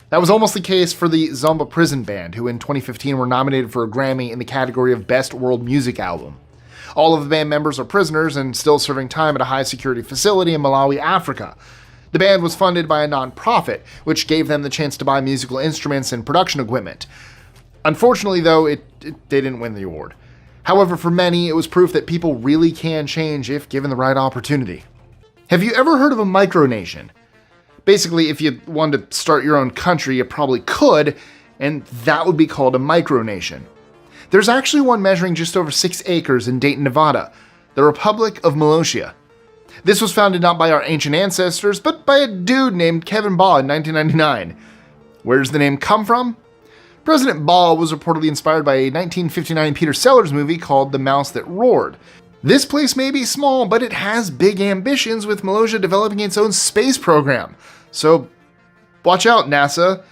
That was almost the case for the Zomba Prison Band, who in 2015 were nominated for a Grammy in the category of Best World Music Album. All of the band members are prisoners and still serving time at a high-security facility in Malawi, Africa. The band was funded by a non-profit, which gave them the chance to buy musical instruments and production equipment. Unfortunately, though, they didn't win the award. However, for many, it was proof that people really can change if given the right opportunity. Have you ever heard of a micronation? Basically, if you wanted to start your own country, you probably could, and that would be called a micronation. There's actually one measuring just over 6 acres in Dayton, Nevada, the Republic of Molossia. This was founded not by our ancient ancestors, but by a dude named Kevin Baugh in 1999. Where does the name come from? President Baugh was reportedly inspired by a 1959 Peter Sellers movie called The Mouse That Roared. This place may be small, but it has big ambitions, with Molossia developing its own space program. So, watch out, NASA,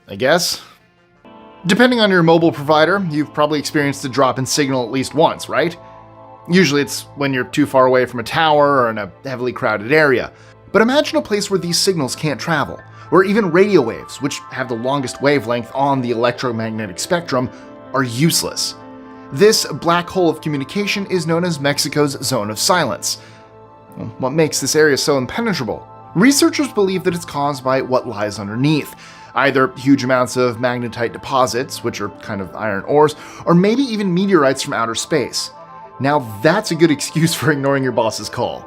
I guess. Depending on your mobile provider, you've probably experienced a drop in signal at least once, right? Usually it's when you're too far away from a tower or in a heavily crowded area. But imagine a place where these signals can't travel, where even radio waves, which have the longest wavelength on the electromagnetic spectrum, are useless. This black hole of communication is known as Mexico's Zone of Silence. What makes this area so impenetrable? Researchers believe that it's caused by what lies underneath, either huge amounts of magnetite deposits, which are kind of iron ores, or maybe even meteorites from outer space. Now that's a good excuse for ignoring your boss's call.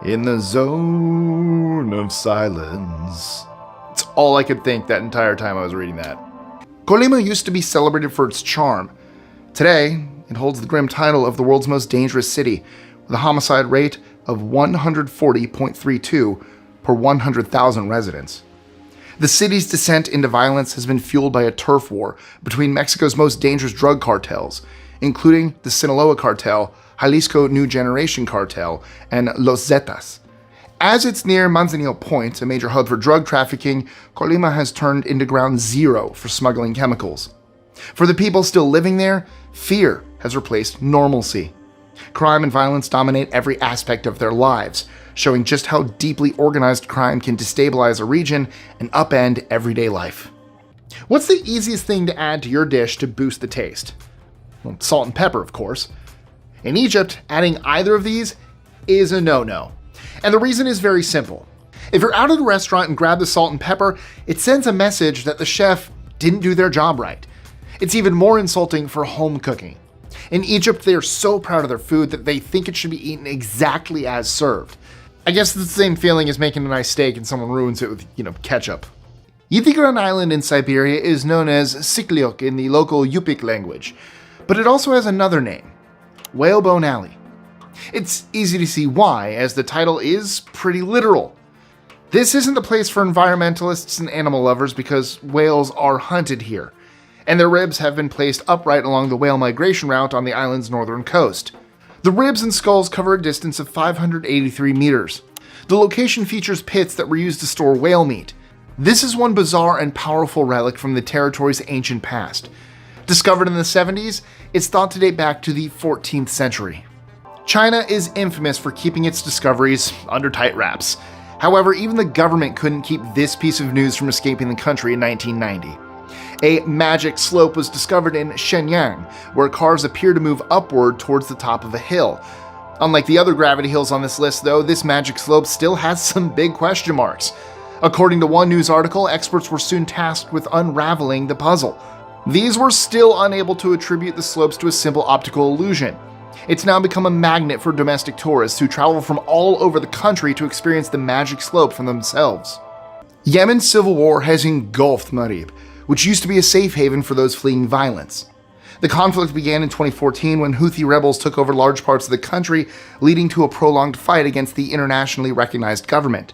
In the zone of silence. It's all I could think that entire time I was reading that. Colima used to be celebrated for its charm. Today, it holds the grim title of the world's most dangerous city, with a homicide rate of 140.32 per 100,000 residents. The city's descent into violence has been fueled by a turf war between Mexico's most dangerous drug cartels, including the Sinaloa Cartel, Jalisco New Generation Cartel, and Los Zetas. As it's near Manzanillo Point, a major hub for drug trafficking, Colima has turned into ground zero for smuggling chemicals. For the people still living there, fear has replaced normalcy. Crime and violence dominate every aspect of their lives, showing just how deeply organized crime can destabilize a region and upend everyday life. What's the easiest thing to add to your dish to boost the taste? Well, salt and pepper, of course. In Egypt, adding either of these is a no-no. And the reason is very simple. If you're out at a restaurant and grab the salt and pepper, it sends a message that the chef didn't do their job right. It's even more insulting for home cooking. In Egypt, they are so proud of their food that they think it should be eaten exactly as served. I guess it's the same feeling as making a nice steak and someone ruins it with, ketchup. Yitigran Island in Siberia is known as Sikliok in the local Yupik language, but it also has another name, Whalebone Alley. It's easy to see why, as the title is pretty literal. This isn't the place for environmentalists and animal lovers because whales are hunted here, and their ribs have been placed upright along the whale migration route on the island's northern coast. The ribs and skulls cover a distance of 583 meters. The location features pits that were used to store whale meat. This is one bizarre and powerful relic from the territory's ancient past. Discovered in the 70s, it's thought to date back to the 14th century. China is infamous for keeping its discoveries under tight wraps. However, even the government couldn't keep this piece of news from escaping the country in 1990. A magic slope was discovered in Shenyang, where cars appear to move upward towards the top of a hill. Unlike the other gravity hills on this list, though, this magic slope still has some big question marks. According to one news article, experts were soon tasked with unraveling the puzzle. These were still unable to attribute the slopes to a simple optical illusion. It's now become a magnet for domestic tourists who travel from all over the country to experience the magic slope for themselves. Yemen's civil war has engulfed Marib, which used to be a safe haven for those fleeing violence. The conflict began in 2014 when Houthi rebels took over large parts of the country, leading to a prolonged fight against the internationally recognized government.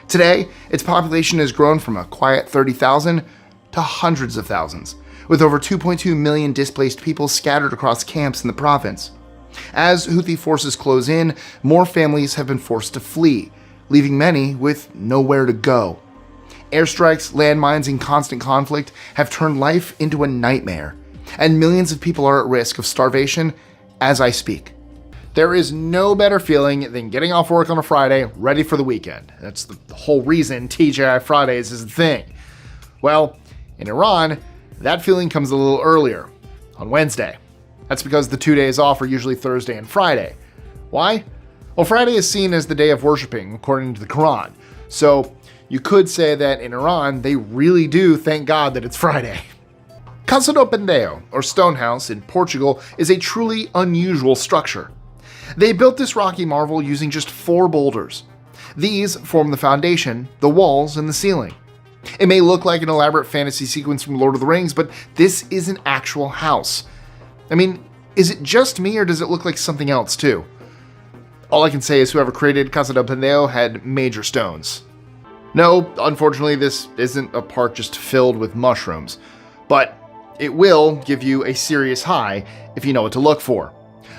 Today, its population has grown from a quiet 30,000 to hundreds of thousands, with over 2.2 million displaced people scattered across camps in the province. As Houthi forces close in, more families have been forced to flee, leaving many with nowhere to go. Airstrikes, landmines, and constant conflict have turned life into a nightmare, and millions of people are at risk of starvation as I speak. There is no better feeling than getting off work on a Friday, ready for the weekend. That's the whole reason TGI Fridays is the thing. Well, in Iran, that feeling comes a little earlier, on Wednesday. That's because the 2 days off are usually Thursday and Friday. Why? Well, Friday is seen as the day of worshiping, according to the Quran. So you could say that in Iran, they really do thank God that it's Friday. Casa do Pendeio, or Stonehouse in Portugal, is a truly unusual structure. They built this rocky marvel using just 4 boulders. These form the foundation, the walls, and the ceiling. It may look like an elaborate fantasy sequence from Lord of the Rings, but this is an actual house. I mean, is it just me or does it look like something else too? All I can say is whoever created Casa do Pendeio had major stones. No, unfortunately this isn't a park just filled with mushrooms, but it will give you a serious high if you know what to look for.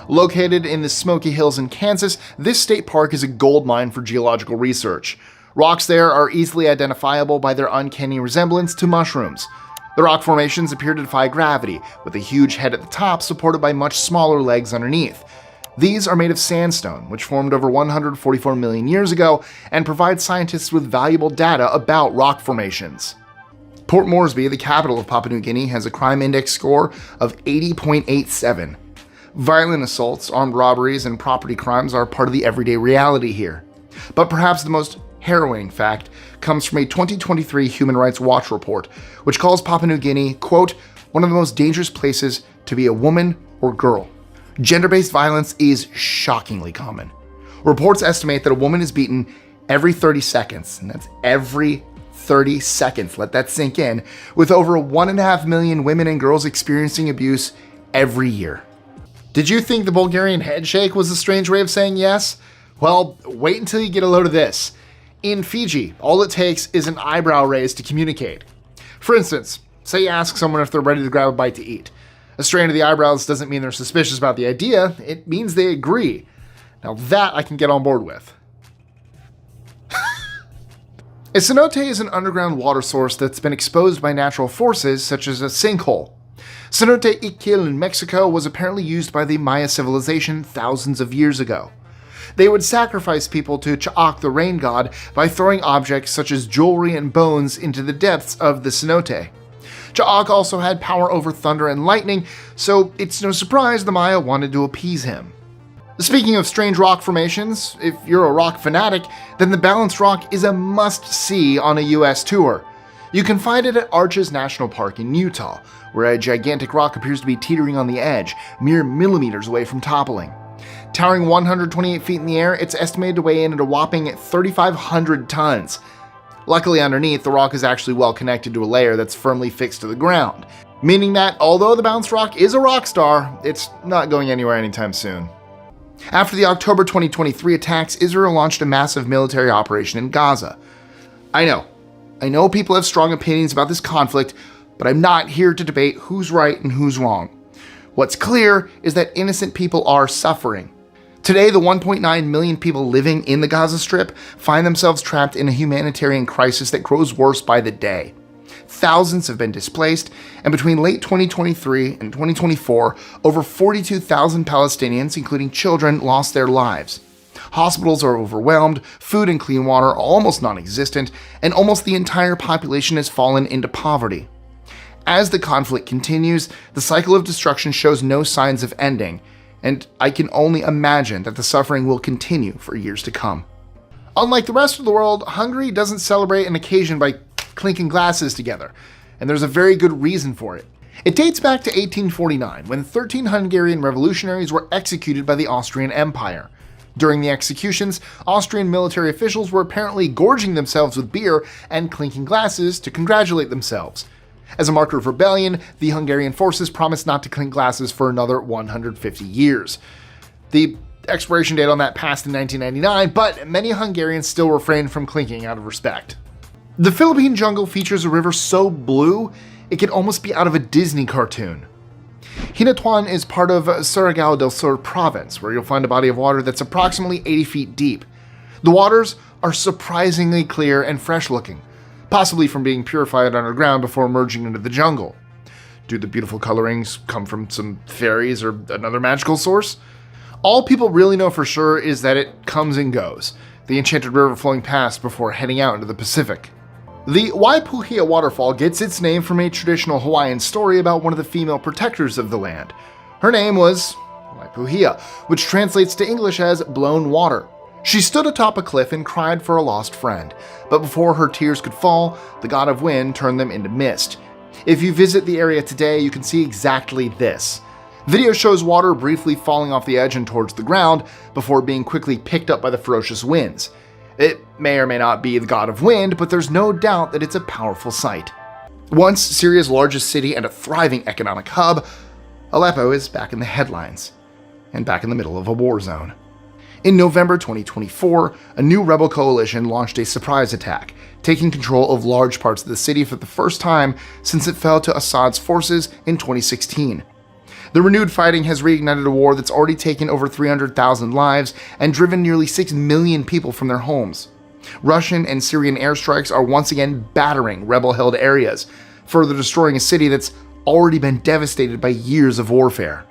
Located in the Smoky Hills in Kansas, this state park is a goldmine for geological research. Rocks there are easily identifiable by their uncanny resemblance to mushrooms. The rock formations appear to defy gravity, with a huge head at the top supported by much smaller legs underneath. These are made of sandstone, which formed over 144 million years ago, and provide scientists with valuable data about rock formations. Port Moresby, the capital of Papua New Guinea, has a crime index score of 80.87. Violent assaults, armed robberies, and property crimes are part of the everyday reality here. But perhaps the most harrowing fact comes from a 2023 Human Rights Watch report, which calls Papua New Guinea, quote, one of the most dangerous places to be a woman or girl. Gender-based violence is shockingly common. Reports estimate that a woman is beaten every 30 seconds, and that's every 30 seconds, let that sink in, with over 1.5 million women and girls experiencing abuse every year. Did you think the Bulgarian headshake was a strange way of saying yes? Well, wait until you get a load of this. In Fiji, all it takes is an eyebrow raise to communicate. For instance, say you ask someone if they're ready to grab a bite to eat. A strain of the eyebrows doesn't mean they're suspicious about the idea, it means they agree. Now that I can get on board with. A cenote is an underground water source that's been exposed by natural forces such as a sinkhole. Cenote Iquil in Mexico was apparently used by the Maya civilization thousands of years ago. They would sacrifice people to Cha'ak, the rain god, by throwing objects such as jewelry and bones into the depths of the cenote. Cha'ak also had power over thunder and lightning, so it's no surprise the Maya wanted to appease him. Speaking of strange rock formations, if you're a rock fanatic, then the Balanced Rock is a must-see on a US tour. You can find it at Arches National Park in Utah, where a gigantic rock appears to be teetering on the edge, mere millimeters away from toppling. Towering 128 feet in the air, it's estimated to weigh in at a whopping 3,500 tons. Luckily underneath, the rock is actually well connected to a layer that's firmly fixed to the ground, meaning that although the Balanced Rock is a rock star, it's not going anywhere anytime soon. After the October 2023 attacks, Israel launched a massive military operation in Gaza. I know people have strong opinions about this conflict, but I'm not here to debate who's right and who's wrong. What's clear is that innocent people are suffering. Today, the 1.9 million people living in the Gaza Strip find themselves trapped in a humanitarian crisis that grows worse by the day. Thousands have been displaced, and between late 2023 and 2024, over 42,000 Palestinians, including children, lost their lives. Hospitals are overwhelmed, food and clean water are almost non-existent, and almost the entire population has fallen into poverty. As the conflict continues, the cycle of destruction shows no signs of ending, and I can only imagine that the suffering will continue for years to come. Unlike the rest of the world, Hungary doesn't celebrate an occasion by clinking glasses together, and there's a very good reason for it. It dates back to 1849, when 13 Hungarian revolutionaries were executed by the Austrian Empire. During the executions, Austrian military officials were apparently gorging themselves with beer and clinking glasses to congratulate themselves. As a marker of rebellion, the Hungarian forces promised not to clink glasses for another 150 years. The expiration date on that passed in 1999, but many Hungarians still refrained from clinking out of respect. The Philippine jungle features a river so blue, it could almost be out of a Disney cartoon. Hinatuan is part of Surigao del Sur province, where you'll find a body of water that's approximately 80 feet deep. The waters are surprisingly clear and fresh looking, possibly from being purified underground before emerging into the jungle. Do the beautiful colorings come from some fairies or another magical source? All people really know for sure is that it comes and goes, the enchanted river flowing past before heading out into the Pacific. The Waipuhia waterfall gets its name from a traditional Hawaiian story about one of the female protectors of the land. Her name was Waipuhia, which translates to English as blown water. She stood atop a cliff and cried for a lost friend, but before her tears could fall, the god of wind turned them into mist. If you visit the area today, you can see exactly this. Video shows water briefly falling off the edge and towards the ground before being quickly picked up by the ferocious winds. It may or may not be the god of wind, but there's no doubt that it's a powerful sight. Once Syria's largest city and a thriving economic hub, Aleppo is back in the headlines, and back in the middle of a war zone. In November 2024, a new rebel coalition launched a surprise attack, taking control of large parts of the city for the first time since it fell to Assad's forces in 2016. The renewed fighting has reignited a war that's already taken over 300,000 lives and driven nearly 6 million people from their homes. Russian and Syrian airstrikes are once again battering rebel-held areas, further destroying a city that's already been devastated by years of warfare.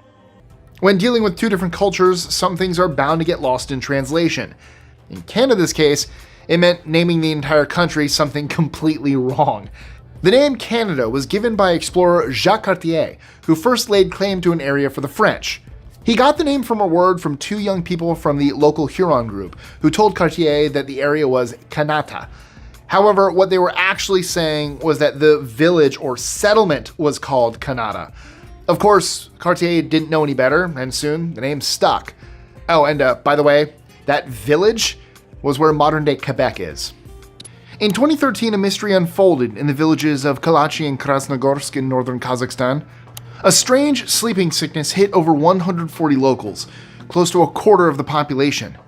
When dealing with two different cultures, some things are bound to get lost in translation. In Canada's case, it meant naming the entire country something completely wrong. The name Canada was given by explorer Jacques Cartier, who first laid claim to an area for the French. He got the name from a word from two young people from the local Huron group, who told Cartier that the area was Kanata. However, what they were actually saying was that the village or settlement was called Kanata. Of course, Cartier didn't know any better, and soon the name stuck. Oh, and by the way, that village was where modern-day Quebec is. In 2013, a mystery unfolded in the villages of Kalachi and Krasnogorsk in northern Kazakhstan. A strange sleeping sickness hit over 140 locals, close to a quarter of the population.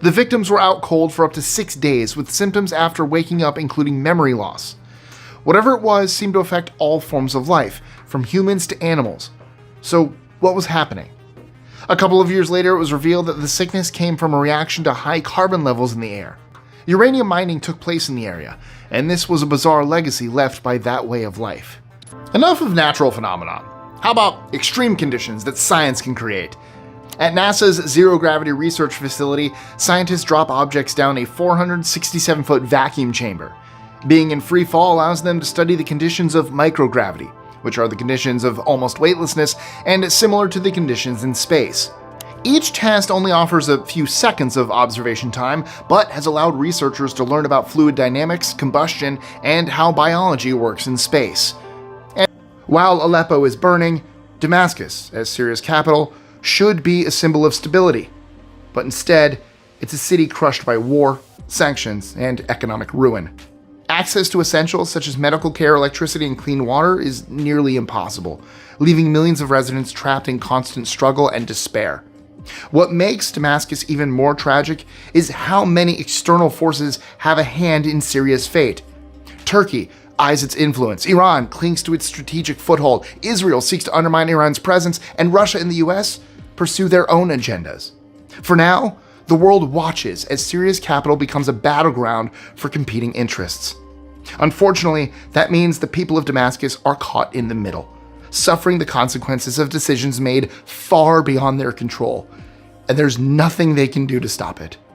The victims were out cold for up to 6 days, with symptoms after waking up including memory loss. Whatever it was seemed to affect all forms of life, from humans to animals. So, what was happening? A couple of years later, it was revealed that the sickness came from a reaction to high carbon levels in the air. Uranium mining took place in the area, and this was a bizarre legacy left by that way of life. Enough of natural phenomenon. How about extreme conditions that science can create? At NASA's zero-gravity research facility, scientists drop objects down a 467-foot vacuum chamber. Being in free fall allows them to study the conditions of microgravity, which are the conditions of almost weightlessness and similar to the conditions in space. Each test only offers a few seconds of observation time, but has allowed researchers to learn about fluid dynamics, combustion, and how biology works in space. And while Aleppo is burning, Damascus, as Syria's capital, should be a symbol of stability. But instead, it's a city crushed by war, sanctions, and economic ruin. Access to essentials such as medical care, electricity, and clean water is nearly impossible, leaving millions of residents trapped in constant struggle and despair. What makes Damascus even more tragic is how many external forces have a hand in Syria's fate. Turkey eyes its influence, Iran clings to its strategic foothold, Israel seeks to undermine Iran's presence, and Russia and the US pursue their own agendas. For now, the world watches as Syria's capital becomes a battleground for competing interests. Unfortunately, that means the people of Damascus are caught in the middle, suffering the consequences of decisions made far beyond their control, and there's nothing they can do to stop it.